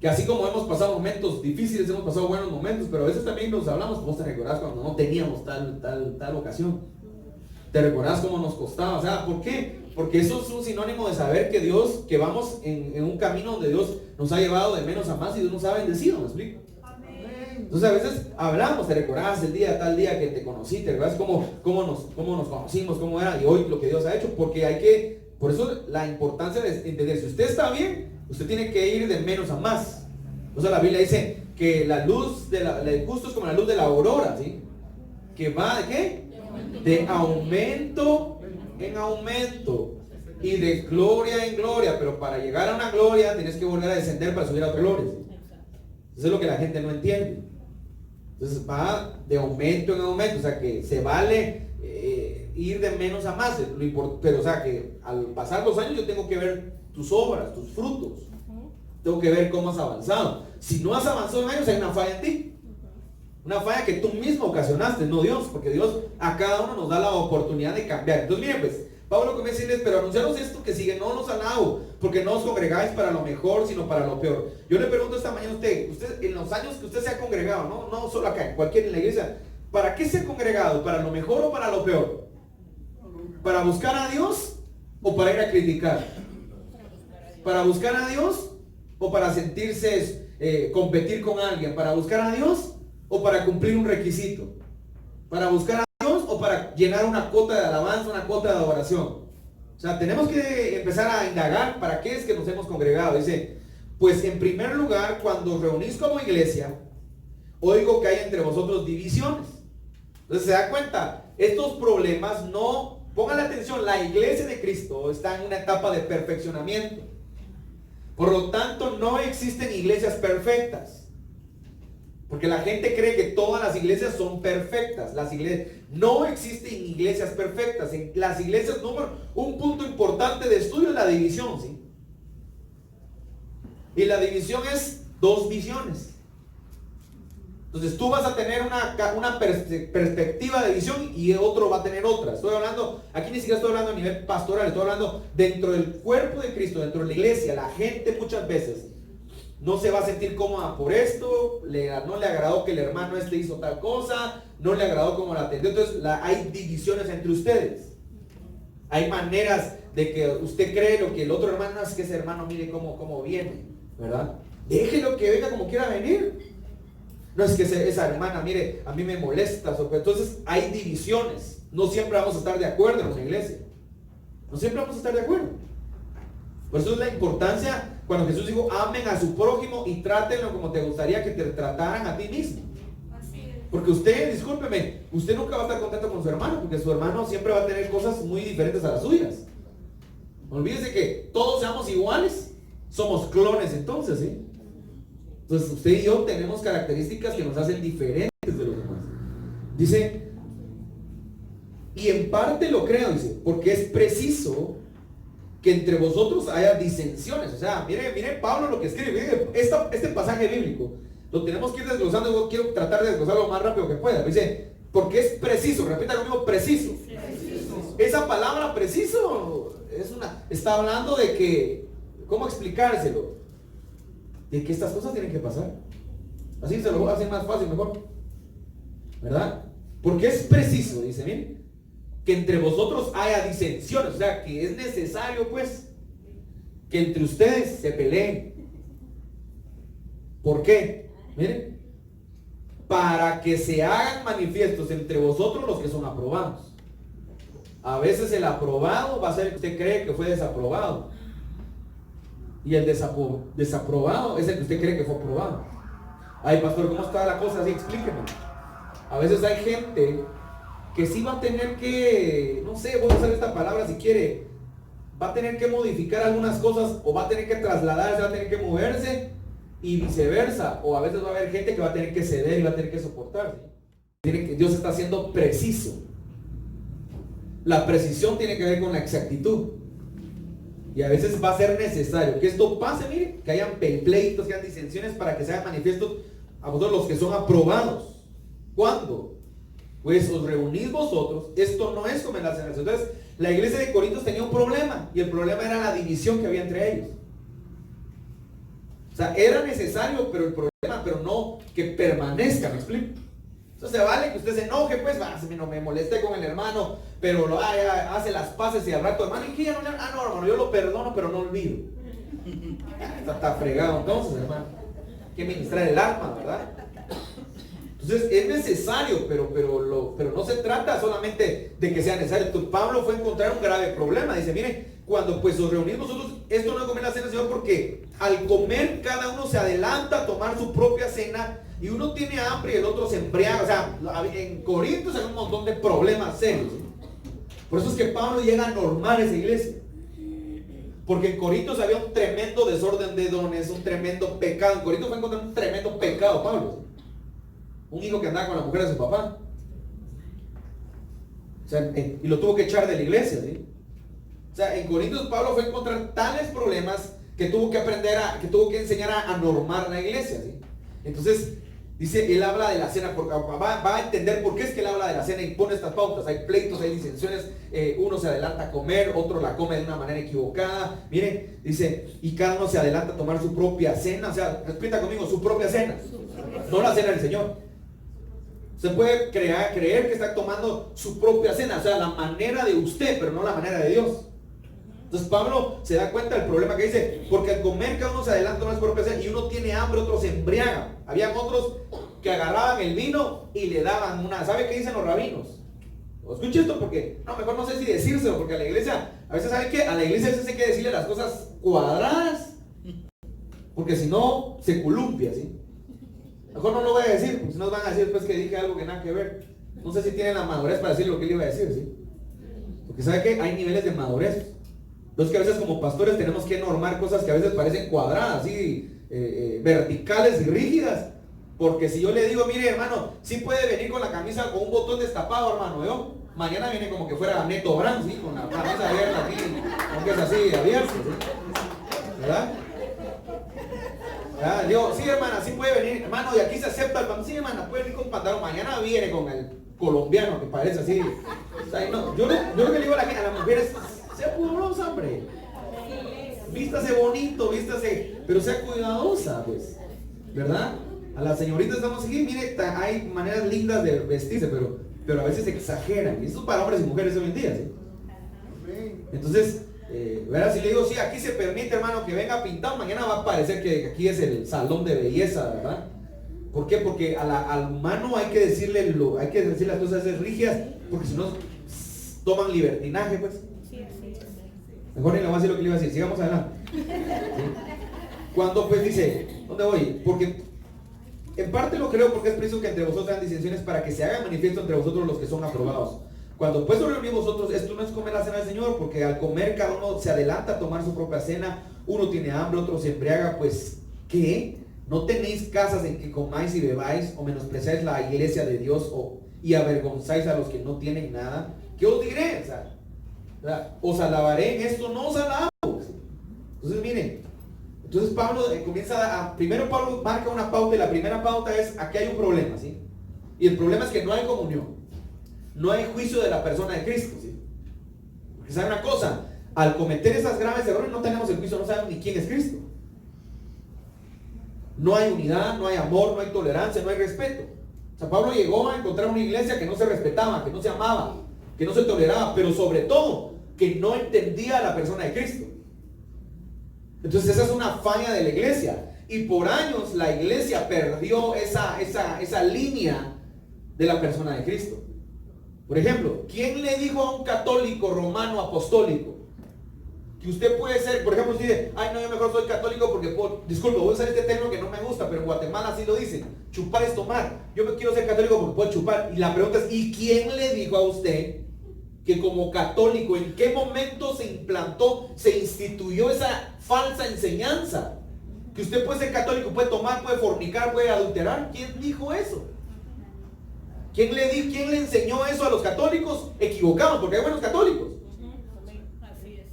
que así como hemos pasado momentos difíciles, hemos pasado buenos momentos, pero a veces también nos hablamos. ¿Vos te recordás cuando no teníamos tal ocasión? ¿Te recordás cómo nos costaba? O sea, ¿por qué? Porque eso es un sinónimo de saber que Dios, que vamos en un camino donde Dios nos ha llevado de menos a más y Dios nos ha bendecido, ¿me explico? Entonces a veces hablamos, ¿te recordás tal día que te conocí? ¿Te recordás cómo nos conocimos, cómo era? Y hoy lo que Dios ha hecho, porque hay que Por eso la importancia de entender, si usted está bien, usted tiene que ir de menos a más. O sea, la Biblia dice que la luz del justo es como la luz de la aurora, ¿sí? Que va ¿de qué? De aumento en aumento y de gloria en gloria, pero para llegar a una gloria tienes que volver a descender para subir a otra gloria, ¿sí? Eso es lo que la gente no entiende. Entonces va de aumento en aumento, o sea que se vale ir de menos a más, pero o sea que al pasar los años yo tengo que ver tus obras, tus frutos, tengo que ver cómo has avanzado. Si no has avanzado en años, hay una falla en ti, una falla que tú mismo ocasionaste, no Dios, porque Dios a cada uno nos da la oportunidad de cambiar. Entonces miren pues, Pablo comienza a decirles, pero anunciaros esto que sigue, no los alabo, porque no os congregáis para lo mejor, sino para lo peor. Yo le pregunto esta mañana a usted en los años que usted se ha congregado, no solo acá, en cualquier en la iglesia, ¿para qué se ha congregado? ¿Para lo mejor o para lo peor? ¿Para buscar a Dios o para ir a criticar? ¿Para buscar a Dios o para sentirse, competir con alguien? ¿Para buscar a Dios o para cumplir un requisito? ¿Para buscar a Dios o para llenar una cuota de alabanza, una cuota de adoración? O sea, tenemos que empezar a indagar para qué es que nos hemos congregado. Dice, pues en primer lugar, cuando os reunís como iglesia, oigo que hay entre vosotros divisiones. Entonces se da cuenta, estos problemas no, póngale atención, la iglesia de Cristo está en una etapa de perfeccionamiento. Por lo tanto, no existen iglesias perfectas. Porque la gente cree que todas las iglesias son perfectas. No existen iglesias perfectas. En las iglesias, un punto importante de estudio es la división, ¿sí? Y la división es dos visiones. Entonces tú vas a tener una perspectiva de visión y otro va a tener otra. Estoy hablando, aquí ni siquiera estoy hablando a nivel pastoral, estoy hablando dentro del cuerpo de Cristo, dentro de la iglesia. La gente muchas veces no se va a sentir cómoda por esto, no le agradó que el hermano hizo tal cosa, no le agradó cómo la atendió. Entonces hay divisiones entre ustedes. Hay maneras de que usted cree lo que el otro hermano, es que ese hermano mire cómo viene, ¿verdad? Déjelo que venga como quiera venir. No es que esa hermana, mire, a mí me molesta. Entonces hay divisiones. No siempre vamos a estar de acuerdo en una iglesia. No siempre vamos a estar de acuerdo. Por eso es la importancia cuando Jesús dijo, amen a su prójimo y trátenlo como te gustaría que te trataran a ti mismo. Porque usted, discúlpeme, usted nunca va a estar contento con su hermano, porque su hermano siempre va a tener cosas muy diferentes a las suyas. Olvídese que todos seamos iguales. Somos clones entonces, ¿sí? Entonces usted y yo tenemos características que nos hacen diferentes de los demás. Dice, y en parte lo creo, dice, porque es preciso que entre vosotros haya disensiones. O sea, mire Pablo lo que escribe, mire, este pasaje bíblico, lo tenemos que ir desglosando. Yo quiero tratar de desglosarlo lo más rápido que pueda. Dice, porque es preciso, repita conmigo, preciso. Esa palabra preciso está hablando de que, ¿cómo explicárselo? De que estas cosas tienen que pasar. Así se lo hacen más fácil, mejor, ¿verdad? Porque es preciso, dice, miren, que entre vosotros haya disensiones. O sea, que es necesario, pues, que entre ustedes se peleen. ¿Por qué? Miren, para que se hagan manifiestos entre vosotros los que son aprobados. A veces el aprobado va a ser el que usted cree que fue desaprobado. Y el desaprobado es el que usted cree que fue aprobado. Ay, pastor, ¿cómo está la cosa? Así, explíqueme. A veces hay gente que sí va a tener que, no sé, voy a usar esta palabra si quiere, va a tener que modificar algunas cosas, o va a tener que trasladarse, va a tener que moverse, y viceversa. O a veces va a haber gente que va a tener que ceder y va a tener que soportar, ¿sí? Dios está siendo preciso. La precisión tiene que ver con la exactitud. Y a veces va a ser necesario que esto pase, mire, que hayan pleitos, que hayan disensiones, para que se hagan manifiestos a vosotros los que son aprobados. ¿Cuándo? Pues os reunís vosotros. Esto no es como en las generaciones. Entonces, la iglesia de Corintios tenía un problema, y el problema era la división que había entre ellos. O sea, era necesario, pero el problema, pero no que permanezca, ¿me explico? Entonces vale que usted se enoje, pues, no me moleste con el hermano, pero hace las paces y al rato, hermano, ¿y qué ya no? No, hermano, yo lo perdono, pero no olvido. Está fregado entonces, hermano. Hay que ministrar el alma, ¿verdad? Entonces es necesario, pero no se trata solamente de que sea necesario. Entonces, Pablo fue a encontrar un grave problema. Dice, miren, cuando pues os reunimos nosotros, esto no es comer la cena del Señor, porque al comer cada uno se adelanta a tomar su propia cena y uno tiene hambre y el otro se embriaga. O sea, en Corintios hay un montón de problemas serios. Por eso es que Pablo llega a normar esa iglesia. Porque en Corintios había un tremendo desorden de dones, un tremendo pecado. En Corintios fue a encontrar un tremendo pecado, Pablo. Un hijo que andaba con la mujer de su papá. O sea, y lo tuvo que echar de la iglesia, ¿sí? O sea, en Corintios Pablo fue a encontrar tales problemas que tuvo que enseñar a normar la iglesia, ¿sí? Entonces, dice, él habla de la cena, porque va a entender por qué es que él habla de la cena y pone estas pautas. Hay pleitos, hay disensiones, uno se adelanta a comer, otro la come de una manera equivocada. Miren, dice, y cada uno se adelanta a tomar su propia cena. O sea, repita conmigo, su propia cena, no la cena del Señor. Se puede creer que está tomando su propia cena, o sea, la manera de usted, pero no la manera de Dios. Entonces Pablo se da cuenta del problema que dice, porque al comer cada uno se adelanta a tomar su propia cena y uno tiene hambre, otro se embriaga. Habían otros que agarraban el vino y le daban una, ¿sabe qué dicen los rabinos? Escuche esto porque, no, mejor no sé si decírselo, porque a la iglesia, a veces ¿sabe qué? A la iglesia a veces hay que decirle las cosas cuadradas, porque si no, se columpia, ¿sí? Mejor no lo voy a decir, porque si no van a decir después que dije algo que nada que ver. No sé si tienen la madurez para decir lo que él iba a decir, ¿sí? Porque ¿sabe qué? Hay niveles de madurez. Entonces que a veces como pastores tenemos que normar cosas que a veces parecen cuadradas, así, verticales y rígidas. Porque si yo le digo, mire hermano, sí puede venir con la camisa con un botón destapado, hermano, ¿yo? Mañana viene como que fuera Neto Brand, ¿sí? Con la camisa abierta aquí, aunque es así, abierta, ¿sí? ¿Verdad? Digo, sí hermana, sí puede venir, hermano, y aquí se acepta el pantalón. Sí hermana, puede venir con pantalón, mañana viene con el colombiano que parece así. O sea, no, yo lo que le digo a las mujeres, sea pudorosa, hombre. Vístase bonito, vístase, pero sea cuidadosa, pues, ¿verdad? A las señoritas estamos aquí, mire, hay maneras lindas de vestirse, pero a veces exageran. Y eso es para hombres y mujeres hoy en día, ¿sí? Entonces, ¿verdad? Si le digo, sí, aquí se permite, hermano, que venga pintado, mañana va a parecer que aquí es el salón de belleza, ¿verdad? ¿Por qué? Porque al humano hay que decirle las cosas rígidas, porque si no toman libertinaje, pues. Mejor ni le voy a decir lo que le iba a decir, sigamos adelante. ¿Sí? Cuando pues dice, ¿dónde voy? Porque en parte lo creo porque es preciso que entre vosotros sean disensiones para que se haga manifiesto entre vosotros los que son aprobados. Cuando pues nos reunimos vosotros, esto no es comer la cena del Señor, porque al comer cada uno se adelanta a tomar su propia cena, uno tiene hambre, otro se embriaga, pues ¿qué? ¿No tenéis casas en que comáis y bebáis o menospreciáis la iglesia de Dios y avergonzáis a los que no tienen nada? ¿Qué os diré? O sea, os alabaré en esto, no os alabo. Entonces miren, entonces Pablo primero Pablo marca una pauta y la primera pauta es, aquí hay un problema, ¿sí? Y el problema es que no hay comunión. No hay juicio de la persona de Cristo, ¿sí? Porque sabe una cosa, al cometer esas graves errores no tenemos el juicio, no sabemos ni quién es Cristo. No hay unidad, no hay amor, no hay tolerancia, no hay respeto. O sea, Pablo llegó a encontrar una iglesia que no se respetaba, que no se amaba, que no se toleraba, pero sobre todo que no entendía a la persona de Cristo. Entonces esa es una falla de la iglesia. Y por años la iglesia perdió esa línea de la persona de Cristo. Por ejemplo, ¿quién le dijo a un católico romano apostólico que usted puede ser, por ejemplo, usted dice, ay no, yo mejor soy católico porque, disculpe, voy a usar este término que no me gusta, pero en Guatemala así lo dicen, chupar es tomar, yo me quiero ser católico porque puedo chupar? Y la pregunta es, ¿y quién le dijo a usted que como católico, en qué momento se implantó, se instituyó esa falsa enseñanza? Que usted puede ser católico, puede tomar, puede fornicar, puede adulterar. ¿Quién dijo eso? ¿Quién le enseñó eso a los católicos? Equivocados, porque hay buenos católicos.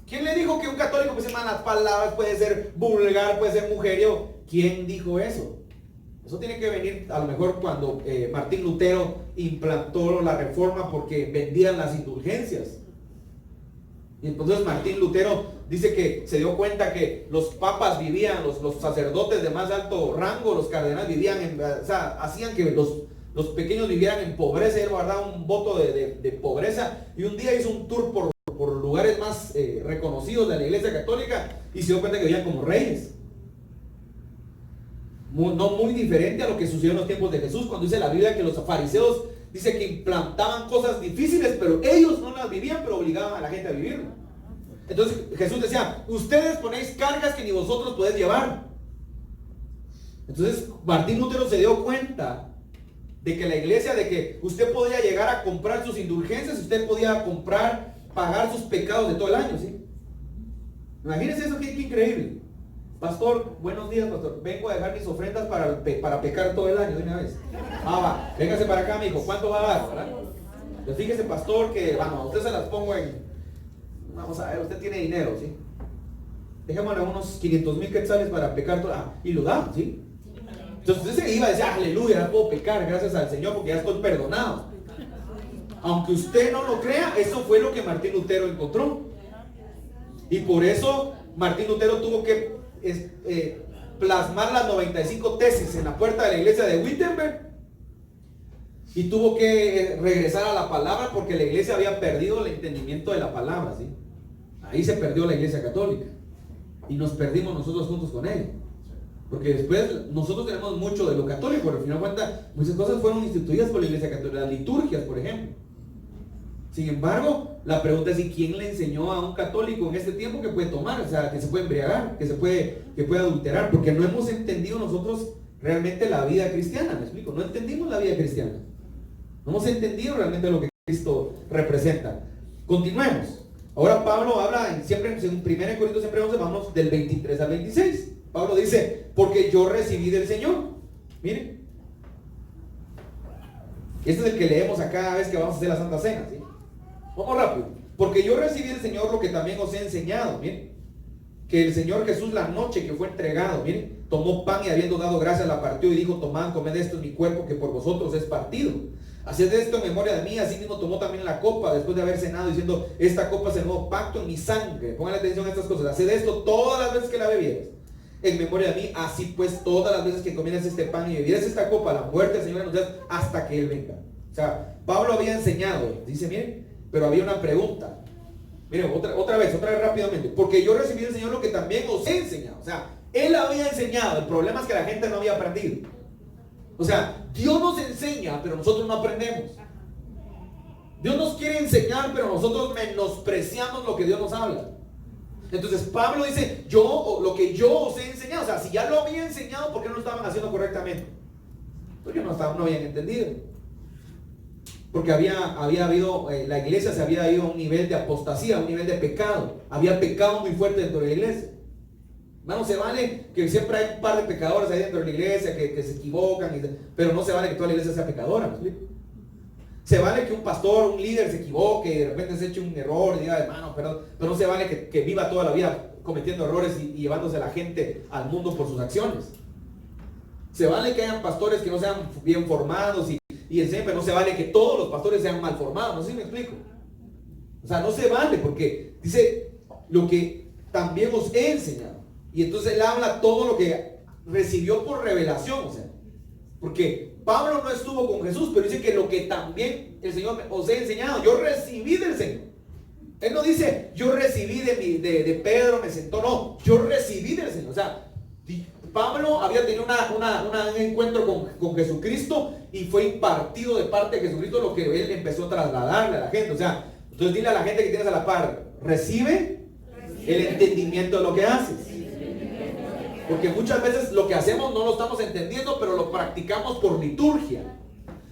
¿Quién le dijo que un católico puede ser malas palabras, puede ser vulgar, puede ser mujeriego? ¿Quién dijo eso? Eso tiene que venir a lo mejor cuando Martín Lutero implantó la reforma porque vendían las indulgencias. Y entonces Martín Lutero dice que se dio cuenta que los papas vivían, los sacerdotes de más alto rango, los cardenales vivían, o sea, hacían que los pequeños vivieran en pobreza. Él guardaba un voto de pobreza y un día hizo un tour por lugares más reconocidos de la iglesia católica y se dio cuenta que vivían como reyes. no muy diferente a lo que sucedió en los tiempos de Jesús, cuando dice la Biblia que los fariseos dice que implantaban cosas difíciles, pero ellos no las vivían, pero obligaban a la gente a vivirlo. Entonces Jesús decía, ustedes ponéis cargas que ni vosotros podéis llevar. Entonces Martín Lutero se dio cuenta de que la iglesia, de que usted podía llegar a comprar sus indulgencias, usted podía pagar sus pecados de todo el año, ¿sí? Imagínense eso, qué increíble. Pastor, buenos días, pastor. Vengo a dejar mis ofrendas para pecar todo el año de una vez. Va, véngase para acá, mijo. ¿Cuánto va a dar? ¿Verdad? Pues fíjese, pastor, que vamos, a usted se las pongo vamos a ver, usted tiene dinero, ¿sí? Dejémosle unos 500,000 quetzales para pecar todo. Y lo da, ¿sí? Entonces usted se iba a decir, aleluya, ya puedo pecar, gracias al Señor, porque ya estoy perdonado. Aunque usted no lo crea, eso fue lo que Martín Lutero encontró. Y por eso Martín Lutero tuvo que plasmar las 95 tesis en la puerta de la iglesia de Wittenberg, y tuvo que regresar a la palabra porque la iglesia había perdido el entendimiento de la palabra, ¿sí? Ahí se perdió la iglesia católica y nos perdimos nosotros juntos con ella, porque después nosotros tenemos mucho de lo católico, pero al final de cuentas muchas cosas fueron instituidas por la iglesia católica, las liturgias, por ejemplo. Sin embargo, la pregunta es, ¿y quién le enseñó a un católico en este tiempo que puede tomar? O sea, que se puede embriagar, que puede adulterar, porque no hemos entendido nosotros realmente la vida cristiana, ¿me explico? No entendimos la vida cristiana. No hemos entendido realmente lo que Cristo representa. Continuemos. Ahora Pablo habla, siempre en 1 Corintios siempre 11, vamos del 23 al 26. Pablo dice, porque yo recibí del Señor. Miren. Este es el que leemos a cada vez que vamos a hacer la Santa Cena, ¿sí? Vamos rápido. Porque yo recibí del Señor lo que también os he enseñado. Miren, que el Señor Jesús, la noche que fue entregado, miren, tomó pan y habiendo dado gracias la partió y dijo, tomad, comed, esto es mi cuerpo que por vosotros es partido. Haced esto en memoria de mí. Así mismo tomó también la copa después de haber cenado, diciendo, esta copa es el nuevo pacto en mi sangre. Pongan atención a estas cosas. Haced esto todas las veces que la bebieras en memoria de mí. Así pues, todas las veces que comieras este pan y bebieras esta copa, la muerte del Señor anunciarás hasta que Él venga. O sea, Pablo había enseñado, dice, miren, pero había una pregunta. Miren, otra vez rápidamente. Porque yo recibí del Señor lo que también os he enseñado. O sea, Él había enseñado. El problema es que la gente no había aprendido. O sea, Dios nos enseña, pero nosotros no aprendemos. Dios nos quiere enseñar, pero nosotros menospreciamos lo que Dios nos habla. Entonces Pablo dice, lo que yo os he enseñado. O sea, si ya lo había enseñado, ¿por qué no lo estaban haciendo correctamente? Porque no habían entendido. Porque había habido, la iglesia se había ido a un nivel de apostasía, a un nivel de pecado. Había pecado muy fuerte dentro de la iglesia. Hermano, se vale que siempre hay un par de pecadores ahí dentro de la iglesia que se equivocan, pero no se vale que toda la iglesia sea pecadora, ¿me explico? Se vale que un pastor, un líder se equivoque y de repente se eche un error y diga, hermano, pero no se vale que viva toda la vida cometiendo errores y llevándose a la gente al mundo por sus acciones. Se vale que hayan pastores que no sean bien formados y enseñen, pero no se vale que todos los pastores sean mal formados, no sé si me explico. O sea, no se vale, porque dice lo que también os he enseñado. Y entonces él habla todo lo que recibió por revelación, o sea, porque Pablo no estuvo con Jesús, pero dice que lo que también el Señor os he enseñado, yo recibí del Señor. Él no dice, yo recibí de Pedro, me sentó, no, yo recibí del Señor. O sea, Pablo había tenido un encuentro con Jesucristo y fue impartido de parte de Jesucristo lo que él empezó a trasladarle a la gente. O sea, entonces dile a la gente que tienes a la par, recibe el entendimiento de lo que haces. Porque muchas veces lo que hacemos no lo estamos entendiendo, pero lo practicamos por liturgia.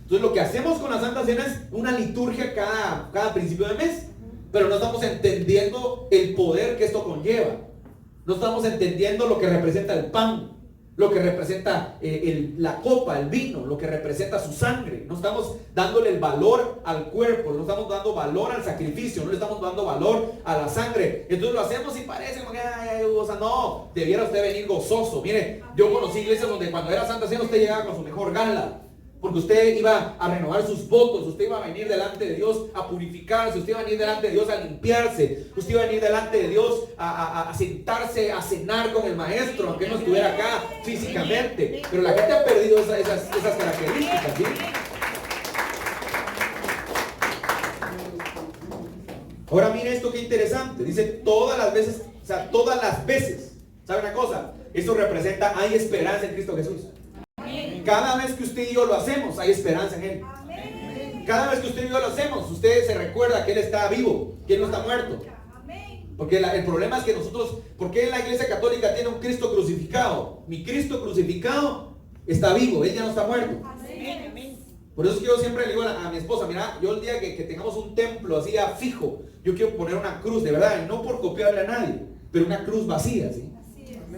Entonces lo que hacemos con la Santa Cena es una liturgia cada principio de mes, pero no estamos entendiendo el poder que esto conlleva. No estamos entendiendo lo que representa el pan, lo que representa la copa, el vino, lo que representa su sangre. No estamos dándole el valor al cuerpo, no estamos dando valor al sacrificio, no le estamos dando valor a la sangre. Entonces lo hacemos y parece como que, o sea, no, debiera usted venir gozoso. Mire, yo conocí iglesias donde cuando era Santa Cena usted llegaba con su mejor gala, porque usted iba a renovar sus votos, usted iba a venir delante de Dios a purificarse, usted iba a venir delante de Dios a limpiarse, usted iba a venir delante de Dios a sentarse, a cenar con el maestro, aunque no estuviera acá físicamente. Pero la gente ha perdido esas características, ¿sí? Ahora mire esto, qué interesante. Dice todas las veces, o sea, todas las veces. ¿Sabe una cosa? Eso representa, hay esperanza en Cristo Jesús. Cada vez que usted y yo lo hacemos, hay esperanza en Él. Cada vez que usted y yo lo hacemos, usted se recuerda que Él está vivo, que Él no está muerto. Porque el problema es que nosotros, ¿por qué la Iglesia Católica tiene un Cristo crucificado? Mi Cristo crucificado está vivo, Él ya no está muerto. Por eso es que yo siempre le digo a mi esposa, mira, yo el día que tengamos un templo así a fijo, yo quiero poner una cruz, de verdad, y no por copiarle a nadie, pero una cruz vacía, ¿sí?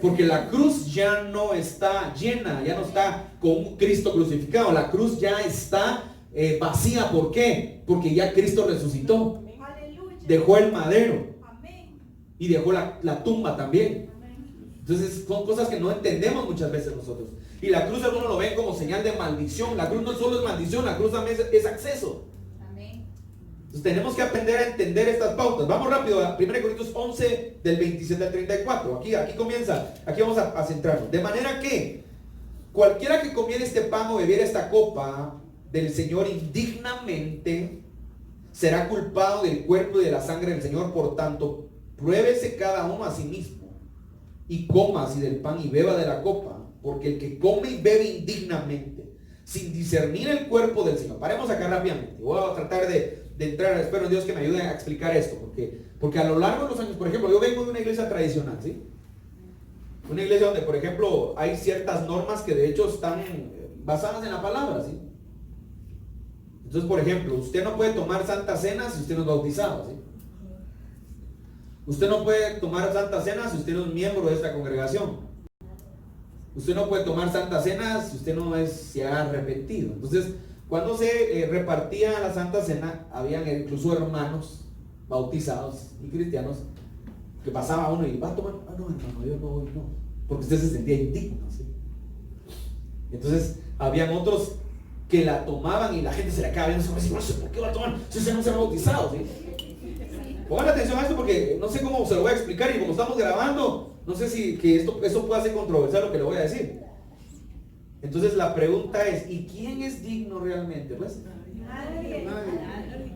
Porque la cruz ya no está llena, ya no está con un Cristo crucificado, la cruz ya está vacía. ¿Por qué? Porque ya Cristo resucitó, dejó el madero y dejó la tumba también. Entonces son cosas que no entendemos muchas veces nosotros. Y la cruz algunos lo ven como señal de maldición. La cruz no solo es maldición, la cruz también es acceso. Entonces tenemos que aprender a entender estas pautas. Vamos rápido a 1 Corintios 11 del 27 al 34. Aquí comienza, aquí vamos a centrarnos. De manera que cualquiera que comiera este pan o bebiera esta copa del Señor indignamente será culpado del cuerpo y de la sangre del Señor. Por tanto, pruébese cada uno a sí mismo y coma así del pan y beba de la copa, porque el que come y bebe indignamente sin discernir el cuerpo del Señor. Paremos acá rápidamente. Voy a tratar de entrar, espero en Dios que me ayude a explicar esto, porque a lo largo de los años, por ejemplo, yo vengo de una iglesia tradicional, ¿sí? Una iglesia donde, por ejemplo, hay ciertas normas que de hecho están basadas en la palabra, ¿sí? Entonces, por ejemplo, usted no puede tomar Santa Cena si usted no es bautizado, ¿sí? Usted no puede tomar Santa Cena si usted no es miembro de esta congregación. Usted no puede tomar Santa Cena si usted no se ha arrepentido. Entonces, cuando se repartía la Santa Cena, habían incluso hermanos bautizados y cristianos que pasaba uno y va a tomar, no hermano, yo no voy, no, porque usted se sentía indigno, ¿sí? Entonces, habían otros que la tomaban y la gente se le acaba viendo, no sé por qué va a tomar si usted no se ha bautizado, ¿sí? Pongan atención a esto porque no sé cómo se lo voy a explicar y como estamos grabando, no sé si que esto pueda ser controversial lo que le voy a decir. Entonces la pregunta es, ¿y quién es digno realmente? Pues nadie.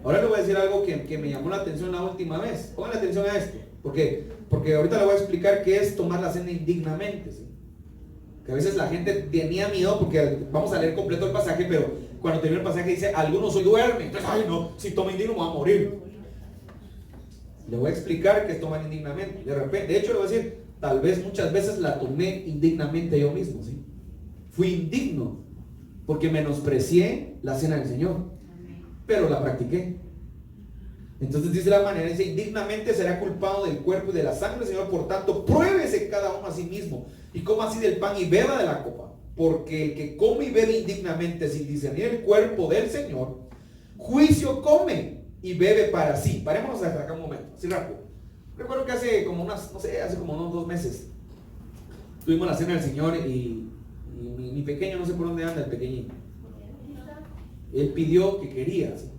Ahora le voy a decir algo que me llamó la atención la última vez. Pongan atención a esto, porque ahorita le voy a explicar qué es tomar la cena indignamente, ¿sí? Que a veces la gente tenía miedo porque vamos a leer completo el pasaje, pero cuando termina el pasaje dice, algunos hoy duermen, entonces, ay no, si toma indigno me voy a morir. Le voy a explicar que es tomar indignamente. De hecho le voy a decir, tal vez muchas veces la tomé indignamente yo mismo, ¿sí? Fui indigno porque menosprecié la cena del Señor, pero la practiqué. Entonces dice la manera, dice, indignamente será culpado del cuerpo y de la sangre del Señor. Por tanto, pruébese cada uno a sí mismo y coma así del pan y beba de la copa, porque el que come y bebe indignamente sin discernir el cuerpo del Señor, juicio come y bebe para sí. Parémonos acá un momento, así rápido. Recuerdo que hace como unos 2 meses tuvimos la cena del Señor y mi pequeño, no sé por dónde anda el pequeñito, él pidió que quería, ¿sí?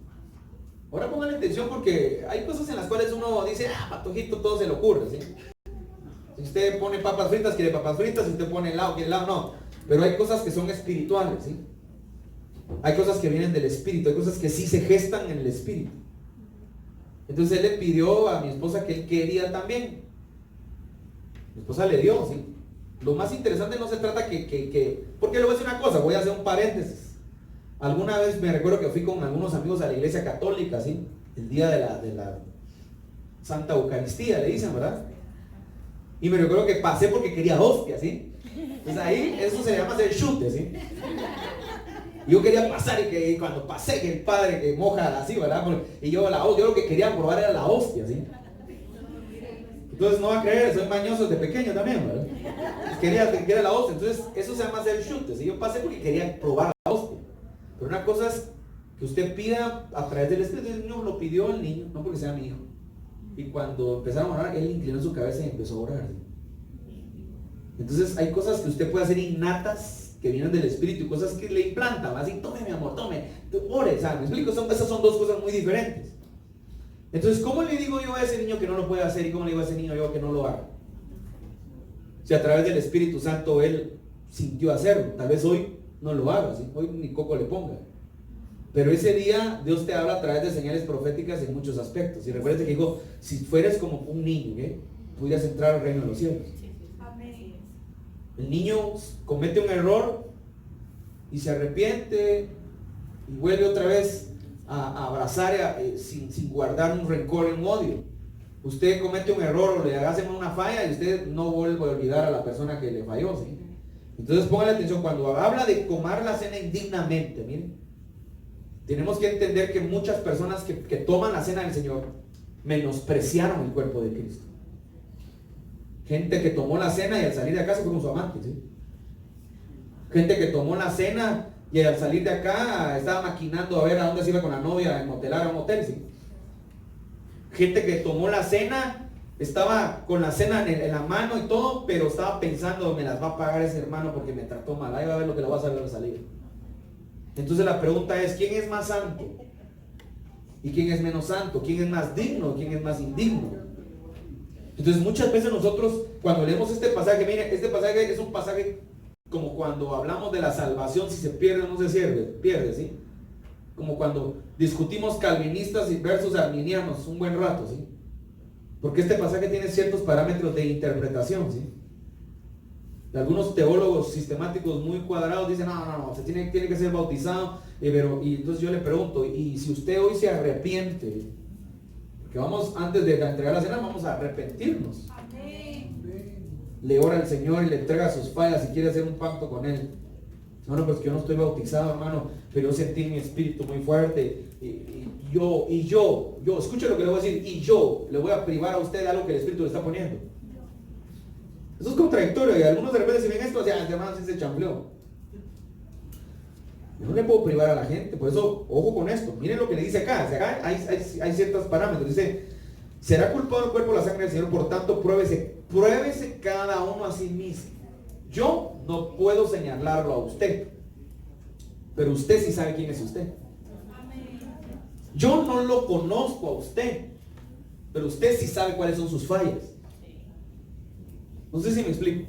Ahora pongan atención porque hay cosas en las cuales uno dice, patojito, todo se le ocurre, ¿sí? Si usted pone papas fritas, quiere papas fritas, si usted pone helado, quiere helado, no. Pero hay cosas que son espirituales, ¿sí? Hay cosas que vienen del espíritu, hay cosas que sí se gestan en el espíritu. Entonces él le pidió a mi esposa que él quería también. Mi esposa le dio, ¿sí? Lo más interesante no se trata porque le voy a decir una cosa, voy a hacer un paréntesis. Alguna vez me recuerdo que fui con algunos amigos a la iglesia católica, ¿sí? El día de la Santa Eucaristía, le dicen, ¿verdad? Y me recuerdo que pasé porque quería hostia, ¿sí? Entonces ahí, eso se llama hacer chute, ¿sí? Yo quería pasar y que cuando pasé, que el padre que moja así, ¿verdad? Y yo lo que quería probar era la hostia, ¿sí? Entonces no va a creer, soy mañoso desde pequeño también, ¿verdad? Quería la hostia, entonces eso se llama hacer chute, ¿sí? Yo pasé porque quería probar la hostia. Pero una cosa es que usted pida a través del Espíritu. El niño lo pidió el niño, no porque sea mi hijo. Y cuando empezaron a orar, él inclinó su cabeza y empezó a orar, ¿sí? Entonces hay cosas que usted puede hacer innatas que vienen del Espíritu y cosas que le implantan, así, tome mi amor, tome, ore, ¿sabes? ¿Me explico? Esas son dos cosas muy diferentes. Entonces, ¿cómo le digo yo a ese niño que no lo puede hacer y cómo le digo a ese niño yo que no lo haga? Si a través del Espíritu Santo él sintió hacerlo, tal vez hoy no lo haga, ¿sí? Hoy ni coco le ponga. Pero ese día Dios te habla a través de señales proféticas en muchos aspectos. Y recuerda que dijo, si fueres como un niño, pudieras entrar al reino de los cielos. El niño comete un error y se arrepiente y vuelve otra vez a abrazar sin guardar un rencor, un odio. Usted comete un error o le hacen una falla y usted no vuelve a olvidar a la persona que le falló, ¿sí? Entonces póngale atención, cuando habla de tomar la cena indignamente, miren, tenemos que entender que muchas personas que toman la cena del Señor menospreciaron el cuerpo de Cristo. Gente que tomó la cena y al salir de acá se fue con su amante, ¿sí? Gente que tomó la cena y al salir de acá estaba maquinando a ver a dónde se iba con la novia, en motelar a un hotel, ¿sí? Gente que tomó la cena, estaba con la cena en la mano y todo, pero estaba pensando, me las va a pagar ese hermano porque me trató mal, ahí va a ver lo que le va a salir al salir. Entonces la pregunta es, ¿quién es más santo? ¿Y quién es menos santo? ¿Quién es más digno? ¿Quién es más indigno? Entonces muchas veces nosotros cuando leemos este pasaje, mire, este pasaje es un pasaje como cuando hablamos de la salvación, si se pierde o no se pierde, ¿sí? Como cuando discutimos calvinistas versus arminianos un buen rato, ¿sí? Porque este pasaje tiene ciertos parámetros de interpretación, ¿sí? Y algunos teólogos sistemáticos muy cuadrados dicen, no, se tiene que ser bautizado, y entonces yo le pregunto, y si usted hoy se arrepiente, porque vamos, antes de entregar la cena, vamos a arrepentirnos. Le ora al Señor y le entrega sus fallas y quiere hacer un pacto con Él. Hermano, pues que yo no estoy bautizado, hermano, pero yo sentí mi espíritu muy fuerte. Y yo, escuche lo que le voy a decir, y yo le voy a privar a usted de algo que el Espíritu le está poniendo. Eso es contradictorio, y algunos de repente si ven esto, hermano, sí se chambleó. Yo no le puedo privar a la gente, por eso, ojo con esto. Miren lo que le dice acá. Acá hay ciertos parámetros. Dice, será culpado el cuerpo de la sangre del Señor, por tanto, pruébese cada uno a sí mismo. Yo no puedo señalarlo a usted, pero usted sí sabe quién es usted. Yo no lo conozco a usted, pero usted sí sabe cuáles son sus fallas. No sé si me explico.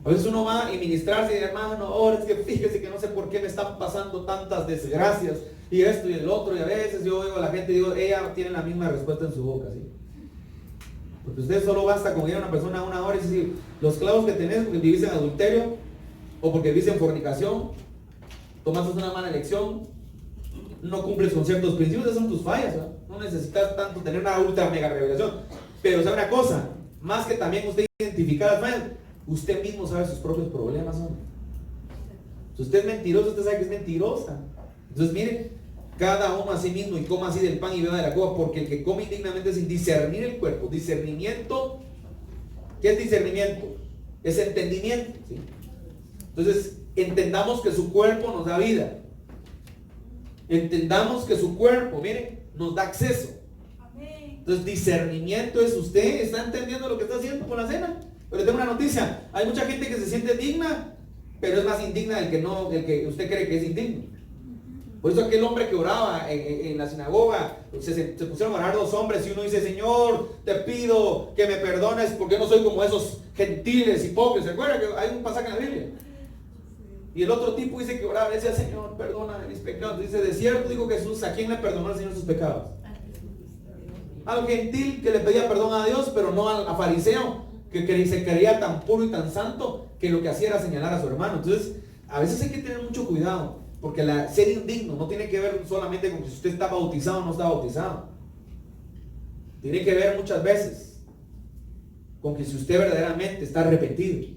A veces uno va a ministrarse y dice, hermano, ahora es que fíjese que no sé por qué me están pasando tantas desgracias y esto y el otro, y a veces yo oigo a la gente y digo, ella tiene la misma respuesta en su boca, ¿sí? Porque usted solo basta con ir a una persona una hora y decir, los clavos que tenés porque vivís en adulterio, o porque vivís en fornicación, tomaste una mala elección, no cumples con ciertos principios, esas son tus fallas, ¿no? No necesitas tanto tener una ultra mega revelación. Pero sabe una cosa, más que también usted identificar las fallas, usted mismo sabe sus propios problemas, ¿no? Si usted es mentiroso, usted sabe que es mentirosa. Entonces mire, cada uno a sí mismo y coma así del pan y beba de la copa, porque el que come indignamente sin discernir el cuerpo, discernimiento, ¿qué es discernimiento? Es entendimiento, ¿sí? Entonces entendamos que su cuerpo nos da vida, entendamos que su cuerpo, mire, nos da acceso. Entonces discernimiento es, usted está entendiendo lo que está haciendo con la cena. Pero tengo una noticia, hay mucha gente que se siente digna, pero es más indigna del que usted cree que es indigno. Por eso aquel hombre que oraba en la sinagoga, se pusieron a orar dos hombres y uno dice, Señor, te pido que me perdones porque no soy como esos gentiles hipócritas. ¿Se acuerdan que hay un pasaje en la Biblia? Y el otro tipo dice que oraba y decía, Señor, perdona mis pecados. Dice, de cierto dijo Jesús, ¿a quién le perdonó el Señor sus pecados? Al gentil que le pedía perdón a Dios, pero no al fariseo que se creía tan puro y tan santo que lo que hacía era señalar a su hermano. Entonces, a veces hay que tener mucho cuidado, porque ser indigno no tiene que ver solamente con si usted está bautizado o no está bautizado. Tiene que ver muchas veces con que si usted verdaderamente está arrepentido.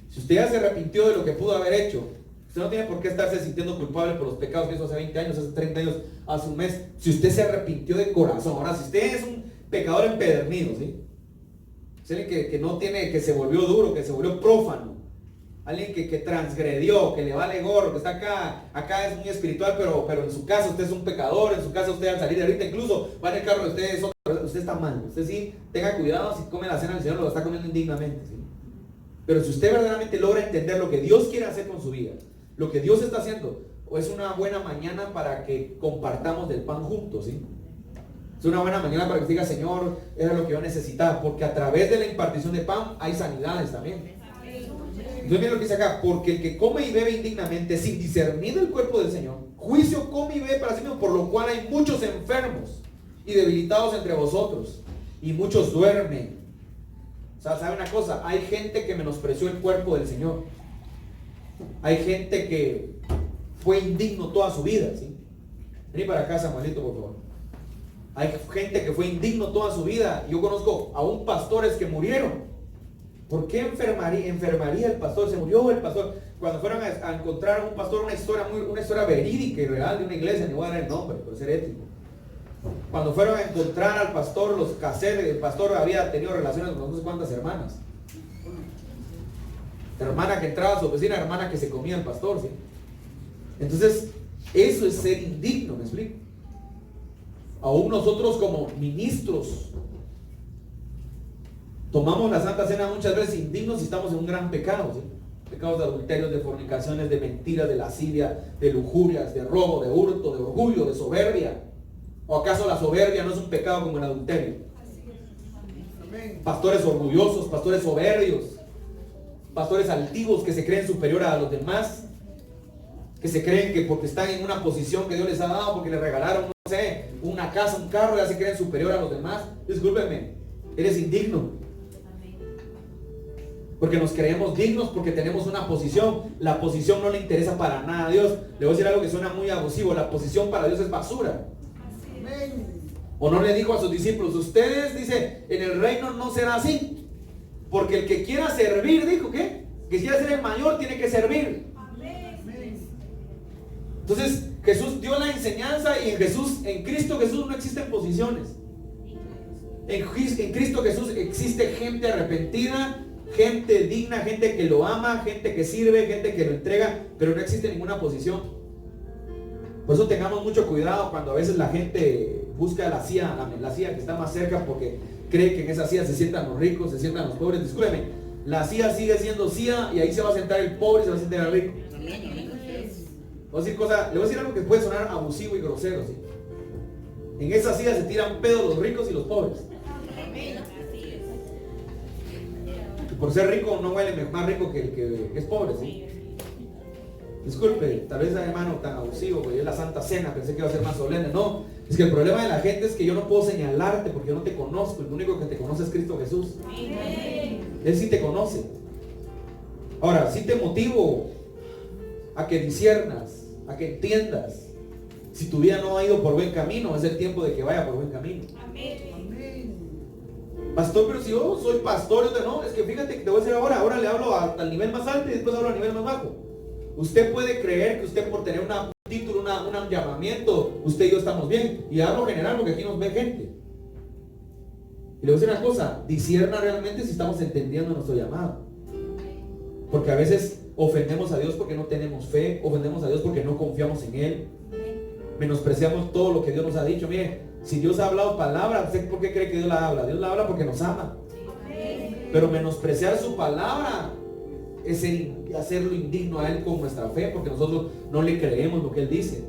Si usted ya se arrepintió de lo que pudo haber hecho, usted no tiene por qué estarse sintiendo culpable por los pecados que hizo hace 20 años, hace 30 años, hace un mes. Si usted se arrepintió de corazón. Ahora, si usted es un pecador empedernido, ¿sí? Es alguien que no tiene, que se volvió duro, que se volvió prófano, alguien que transgredió, que le vale gorro, que está acá es muy espiritual, pero en su casa usted es un pecador, en su casa usted al salir de ahorita incluso va en el carro de usted está mal. Usted sí, tenga cuidado, si come la cena del Señor lo está comiendo indignamente, ¿sí? Pero si usted verdaderamente logra entender lo que Dios quiere hacer con su vida, lo que Dios está haciendo, es una buena mañana para que compartamos del pan juntos, ¿sí? Es una buena mañana para que diga, Señor, era lo que yo necesitaba, porque a través de la impartición de pan hay sanidades también. Entonces miren lo que dice acá, porque el que come y bebe indignamente sin discernir el cuerpo del Señor, juicio come y bebe para sí mismo, por lo cual hay muchos enfermos y debilitados entre vosotros, y muchos duermen. sea, ¿sabe una cosa? Hay gente que menospreció el cuerpo del Señor. Hay gente que fue indigno toda su vida, ¿sí? Vení para acá, Samuelito, por favor. Hay gente que fue indigno toda su vida. Yo conozco aún pastores que murieron. ¿Por qué enfermaría el pastor? Se murió el pastor. Cuando fueron a encontrar a un pastor, una historia verídica y real de una iglesia, ni voy a dar el nombre, por ser ético. Cuando fueron a encontrar al pastor, los cassettes, el pastor había tenido relaciones con no sé cuántas hermanas. Hermana que entraba a su oficina, hermana que se comía el pastor, ¿sí? Entonces, eso es ser indigno, ¿me explico? Aún nosotros como ministros tomamos la Santa Cena muchas veces indignos y estamos en un gran pecado, ¿sí? Pecados de adulterios, de fornicaciones, de mentiras, de lascivia, de lujurias, de robo, de hurto, de orgullo, de soberbia. ¿O acaso la soberbia no es un pecado como el adulterio? Pastores orgullosos, pastores soberbios, pastores altivos que se creen superior a los demás, que se creen que porque están en una posición que Dios les ha dado, porque les regalaron, no sé, una casa, un carro, ya se creen superior a los demás. Discúlpeme, eres indigno. Porque nos creemos dignos porque tenemos una posición. La posición no le interesa para nada a Dios. Le voy a decir algo que suena muy abusivo. La posición para Dios es basura. O no le dijo a sus discípulos, ustedes, dice, en el reino no será así. Porque el que quiera servir, dijo, ¿qué? Que quiera ser el mayor tiene que servir. Entonces Jesús dio la enseñanza y en Cristo Jesús no existen posiciones. En Cristo Jesús existe gente arrepentida, gente digna, gente que lo ama, gente que sirve, gente que lo entrega, pero no existe ninguna posición. Por eso tengamos mucho cuidado cuando a veces la gente busca la silla que está más cerca porque cree que en esa silla se sientan los ricos, se sientan los pobres. Discúlpeme, la silla sigue siendo silla y ahí se va a sentar el pobre y se va a sentar el rico. Le voy a decir algo que puede sonar abusivo y grosero, ¿sí? En esa silla se tiran pedos los ricos y los pobres. Y por ser rico no huele más rico que el que es pobre, ¿sí? Disculpe, tal vez hermano tan abusivo, porque es la Santa Cena, pensé que iba a ser más solemne. No, es que el problema de la gente es que yo no puedo señalarte porque yo no te conozco. El único que te conoce es Cristo Jesús. Él sí te conoce. Ahora, sí te motivo a que disiernas, a que entiendas. Si tu vida no ha ido por buen camino, es el tiempo de que vaya por buen camino. Pastor, pero si yo soy pastor, no, es que fíjate que te voy a decir ahora le hablo al nivel más alto y después hablo al nivel más bajo. Usted puede creer que usted por tener un título, un llamamiento, usted y yo estamos bien. Y hablo general porque aquí nos ve gente. Y le voy a decir una cosa, discierna realmente si estamos entendiendo nuestro llamado. Porque a veces ofendemos a Dios porque no tenemos fe, ofendemos a Dios porque no confiamos en Él. Menospreciamos todo lo que Dios nos ha dicho. Mire, si Dios ha hablado palabra, ¿usted por qué cree que Dios la habla? Dios la habla porque nos ama. Pero menospreciar su palabra es hacerlo indigno a Él con nuestra fe, porque nosotros no le creemos lo que Él dice.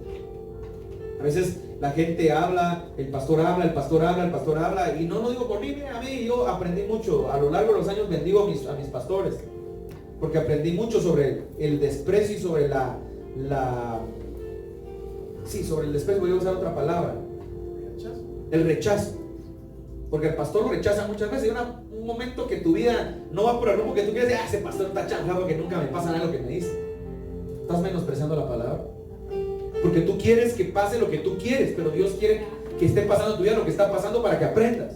A veces la gente habla, el pastor habla, el pastor habla, el pastor habla, y no lo digo por mí, mire, a mí yo aprendí mucho, a lo largo de los años bendigo a mis pastores, porque aprendí mucho sobre el desprecio y sobre sobre el desprecio, voy a usar otra palabra, el rechazo. Porque el pastor lo rechaza muchas veces. Hay un momento que tu vida no va por el rumbo que tú quieres. Ese pastor está chanflado que nunca me pasa nada lo que me dice. Estás menospreciando la palabra. Porque tú quieres que pase lo que tú quieres, pero Dios quiere que esté pasando en tu vida lo que está pasando para que aprendas.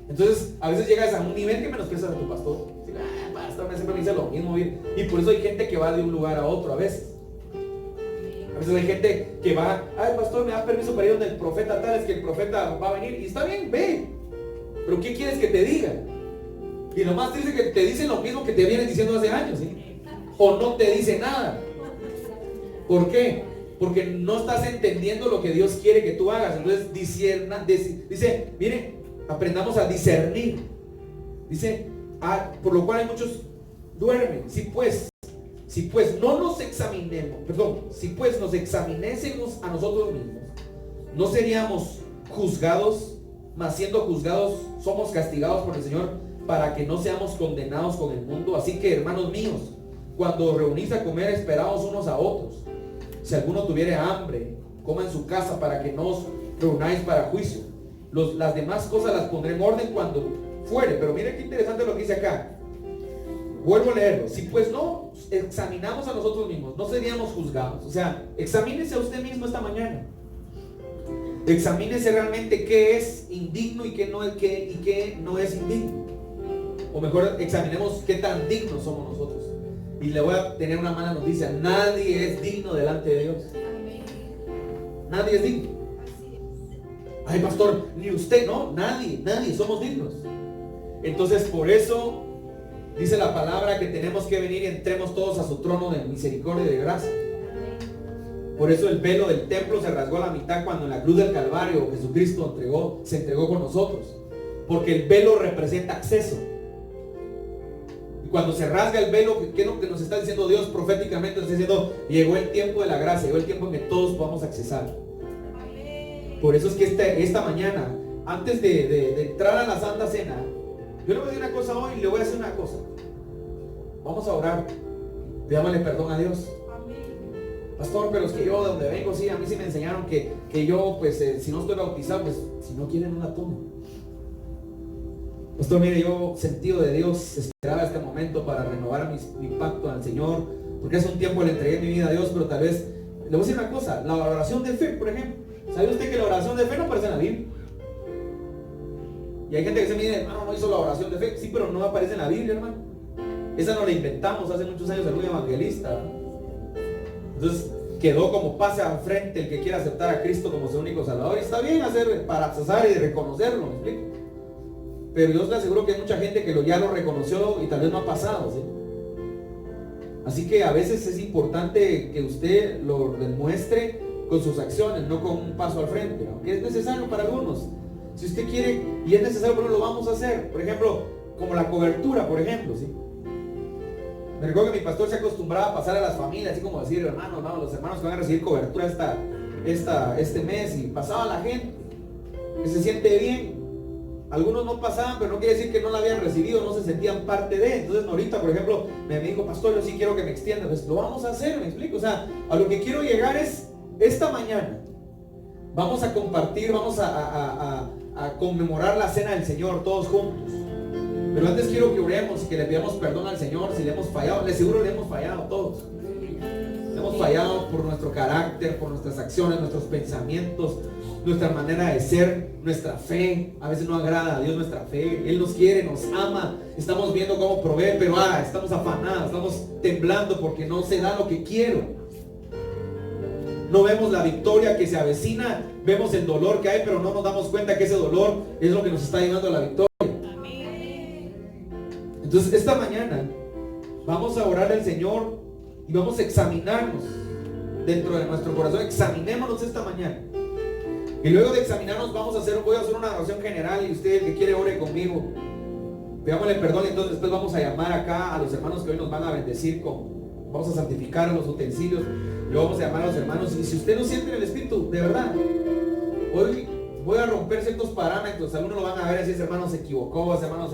Entonces, a veces llegas a un nivel que menosprecias a tu pastor. Pastor, siempre me dice lo mismo. Y por eso hay gente que va de un lugar a otro a veces. A veces hay gente que va, ay pastor, me da permiso para ir donde el profeta tal, es que el profeta va a venir. Y está bien, ve. Pero ¿qué quieres que te diga? Y lo más triste es que te dicen lo mismo que te vienen diciendo hace años, ¿sí? O no te dice nada. ¿Por qué? Porque no estás entendiendo lo que Dios quiere que tú hagas. Entonces dice, miren, aprendamos a discernir. Dice, por lo cual hay muchos duermen. Si pues nos examinésemos a nosotros mismos, no seríamos juzgados, mas siendo juzgados somos castigados por el Señor para que no seamos condenados con el mundo. Así que, hermanos míos, cuando reunís a comer, esperaos unos a otros. Si alguno tuviere hambre, coma en su casa para que no os reunáis para juicio. Las demás cosas las pondré en orden cuando fuere. Pero mire qué interesante lo que dice acá. Vuelvo a leerlo. Si pues no examinamos a nosotros mismos, no seríamos juzgados. O sea, examínese a usted mismo esta mañana. Examínese realmente qué es indigno y qué no es indigno. O mejor, examinemos qué tan dignos somos nosotros. Y le voy a tener una mala noticia: nadie es digno delante de Dios. Nadie es digno. Ay, pastor, ni usted, no, nadie somos dignos. Entonces, por eso dice la palabra que tenemos que venir y entremos todos a su trono de misericordia y de gracia. Por eso el velo del templo se rasgó a la mitad cuando en la cruz del Calvario Jesucristo se entregó con nosotros. Porque el velo representa acceso. Y cuando se rasga el velo, ¿qué es lo que nos está diciendo Dios proféticamente? Nos está diciendo: llegó el tiempo de la gracia, llegó el tiempo en que todos podamos accesar. Por eso es que esta mañana, antes de entrar a la Santa Cena, yo le voy a decir una cosa hoy y le voy a decir una cosa. Vamos a orar. Pidámosle perdón a Dios. Pastor, pero es que yo de donde vengo, sí, a mí sí me enseñaron que yo, pues, si no estoy bautizado, pues, si no quieren una toma. Pastor, mire, yo, sentido de Dios, esperaba este momento para renovar mi pacto al Señor, porque hace un tiempo le entregué mi vida a Dios, pero tal vez, le voy a decir una cosa: la oración de fe, por ejemplo. ¿Sabe usted que la oración de fe no aparece en la Biblia? Y hay gente que se me dice: hermano, no hizo la oración de fe. Sí, pero no aparece en la Biblia, hermano. Esa no la inventamos hace muchos años algún evangelista. Entonces quedó como pase al frente el que quiera aceptar a Cristo como su único Salvador. Y está bien hacer para accesar y reconocerlo, ¿me explico? Pero yo le aseguro que hay mucha gente que ya lo reconoció y tal vez no ha pasado, ¿sí? Así que a veces es importante que usted lo demuestre con sus acciones, no con un paso al frente, aunque es necesario para algunos. Si usted quiere y es necesario, pero lo vamos a hacer. Por ejemplo, como la cobertura, por ejemplo, ¿sí? Me recuerdo que mi pastor se acostumbraba a pasar a las familias, así como decir: hermanos, los hermanos que van a recibir cobertura este mes, y pasaba a la gente que se siente bien. Algunos no pasaban, pero no quiere decir que no la habían recibido, no se sentían parte de. Entonces ahorita, por ejemplo, me dijo: pastor, yo sí quiero que me extienda. Pues lo vamos a hacer, me explico. O sea, a lo que quiero llegar es: esta mañana vamos a compartir, vamos a conmemorar la cena del Señor todos juntos. Pero antes quiero que oremos y que le pidamos perdón al Señor si le hemos fallado. Le seguro le hemos fallado todos. Le hemos fallado por nuestro carácter, por nuestras acciones, nuestros pensamientos, nuestra manera de ser, nuestra fe. A veces no agrada a Dios nuestra fe. Él nos quiere, nos ama. Estamos viendo cómo provee, pero estamos afanados, estamos temblando porque no se da lo que quiero. No vemos la victoria que se avecina, vemos el dolor que hay, pero no nos damos cuenta que ese dolor es lo que nos está llevando a la victoria. Entonces esta mañana vamos a orar al Señor y vamos a examinarnos dentro de nuestro corazón. Examinémonos esta mañana. Y luego de examinarnos voy a hacer una oración general, y usted, el que quiere, ore conmigo. Pidámosle perdón. Entonces después vamos a llamar acá a los hermanos que hoy nos van a bendecir vamos a santificar los utensilios. Luego vamos a llamar a los hermanos. Y si usted no siente en el Espíritu, de verdad, hoy voy a romper ciertos parámetros. Algunos lo van a ver así: ese hermano se equivocó, ese hermano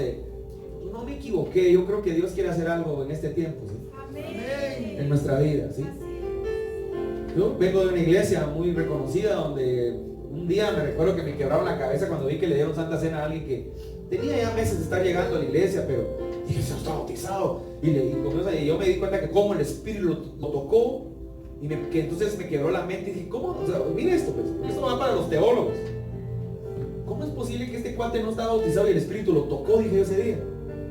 no me equivoqué. Yo creo que Dios quiere hacer algo en este tiempo, ¿sí? Amén. En nuestra vida, ¿sí? Yo vengo de una iglesia muy reconocida donde un día me recuerdo que me quebraron la cabeza cuando vi que le dieron Santa Cena a alguien que tenía ya meses de estar llegando a la iglesia, pero dije: se está bautizado. Y yo me di cuenta que como el Espíritu lo tocó, y que entonces me quebró la mente y dije: ¿cómo? O sea, mire esto, pues, esto va para los teólogos. ¿Cómo es posible que este cuate no está bautizado y el Espíritu lo tocó? Dije yo ese día.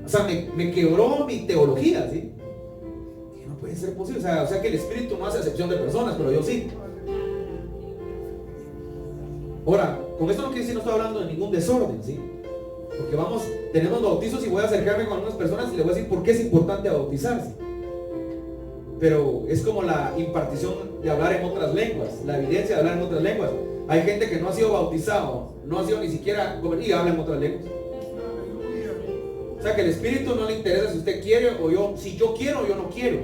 O sea, me quebró mi teología, ¿sí? Que no puede ser posible. O sea, que el Espíritu no hace excepción de personas, pero yo sí. Ahora, con esto no quiere decir, no estoy hablando de ningún desorden, ¿sí? Porque tenemos bautizos y voy a acercarme con algunas personas y les voy a decir por qué es importante bautizarse. Pero es como la impartición de hablar en otras lenguas, la evidencia de hablar en otras lenguas. Hay gente que no ha sido bautizado, no ha sido ni siquiera y habla en otras lenguas. O sea, que el Espíritu no le interesa si usted quiere o yo. Si yo quiero o yo no quiero.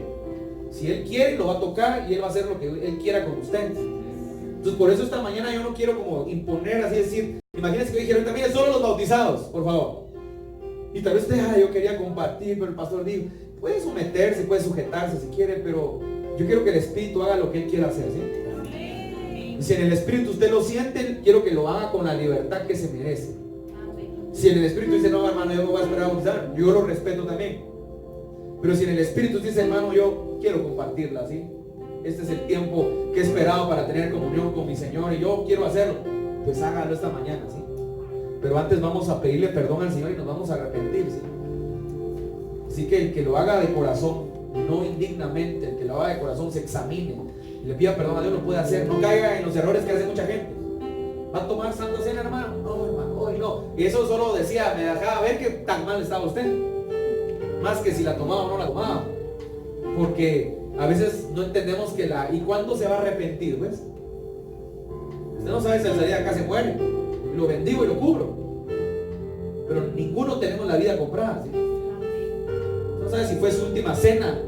Si Él quiere, lo va a tocar y Él va a hacer lo que Él quiera con usted. Entonces, por eso esta mañana yo no quiero como imponer, así decir. Imagínense que yo dijera: mire, solo los bautizados, por favor. Y tal vez usted: yo quería compartir, pero el pastor dijo: puede someterse, puede sujetarse si quiere, pero yo quiero que el Espíritu haga lo que Él quiera hacer, ¿sí? Y si en el Espíritu usted lo siente, quiero que lo haga con la libertad que se merece. Si en el Espíritu dice, no, hermano, yo no voy a esperar a bautizar, yo lo respeto también. Pero si en el Espíritu dice, hermano, yo quiero compartirla, ¿sí? Este es el tiempo que he esperado para tener comunión con mi Señor y yo quiero hacerlo, pues hágalo esta mañana, ¿sí? Pero antes vamos a pedirle perdón al Señor y nos vamos a arrepentir, ¿sí? Así que el que lo haga de corazón, no indignamente, el que lo haga de corazón se examine y le pida perdón a Dios, lo puede hacer. No caiga en los errores que hace mucha gente. ¿Va a tomar Santa Cena, hermano? No, hermano, hoy no. Y eso solo decía, me dejaba ver que tan mal estaba usted, más que si la tomaba o no la tomaba. Porque a veces no entendemos que ¿y cuándo se va a arrepentir? ¿Ves? Usted no sabe si al salir de acá se muere. Y lo bendigo y lo cubro. Pero ninguno tenemos la vida comprada, ¿sí? No sabe si fue su última cena,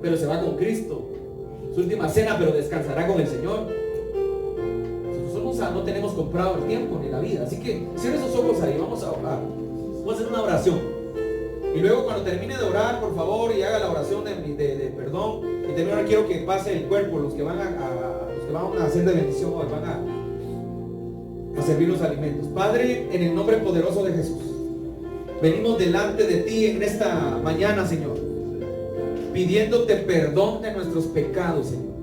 pero se va con Cristo. Su última cena, pero descansará con el Señor. Nosotros no tenemos comprado el tiempo ni la vida. Así que cierre esos ojos ahí. Vamos a orar. Vamos a hacer una oración. Y luego cuando termine de orar, por favor, y haga la oración de perdón. Y termine ahora, quiero que pase el cuerpo. Los que van a hacer de bendición hoy, van a servir los alimentos. Padre, en el nombre poderoso de Jesús, venimos delante de ti en esta mañana, Señor, pidiéndote perdón de nuestros pecados, Señor.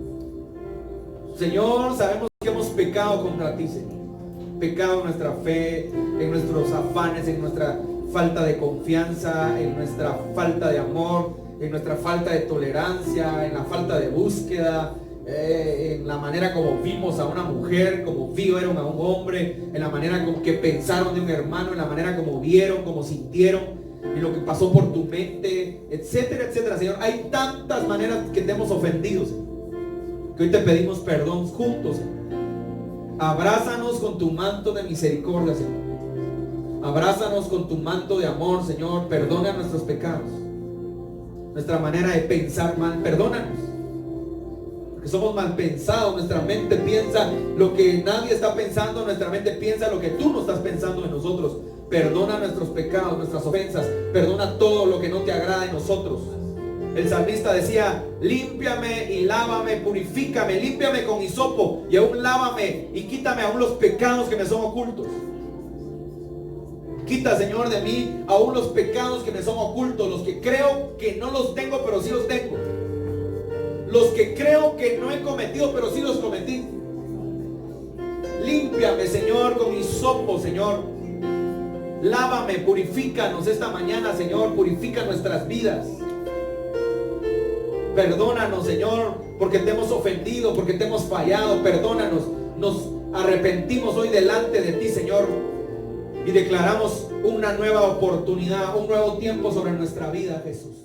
Señor, sabemos que hemos pecado contra ti, Señor. Pecado en nuestra fe, en nuestros afanes, en nuestra falta de confianza, en nuestra falta de amor, en nuestra falta de tolerancia, en la falta de búsqueda, en la manera como vimos a una mujer, como vieron a un hombre, en la manera como que pensaron de un hermano, en la manera como vieron, como sintieron, en lo que pasó por tu mente, etcétera, etcétera, Señor. Hay tantas maneras que te hemos ofendido, Señor, que hoy te pedimos perdón juntos, Señor. Abrázanos con tu manto de misericordia, Señor. Abrázanos con tu manto de amor, Señor. Perdona nuestros pecados, nuestra manera de pensar mal. Perdónanos, porque somos mal pensados. Nuestra mente piensa lo que nadie está pensando. Nuestra mente piensa lo que tú no estás pensando en nosotros. Perdona nuestros pecados, nuestras ofensas. Perdona todo lo que no te agrada en nosotros. El salmista decía, límpiame y lávame, purifícame, límpiame con hisopo y aún lávame y quítame aún los pecados que me son ocultos. Quita, Señor, de mí aún los pecados que me son ocultos, los que creo que no los tengo, pero sí los tengo. Los que creo que no he cometido, pero sí los cometí. Límpiame, Señor, con hisopo, Señor. Lávame, purifícanos esta mañana, Señor, purifica nuestras vidas. Perdónanos, Señor, porque te hemos ofendido, porque te hemos fallado. Perdónanos, nos arrepentimos hoy delante de ti, Señor, y declaramos una nueva oportunidad, un nuevo tiempo sobre nuestra vida, Jesús.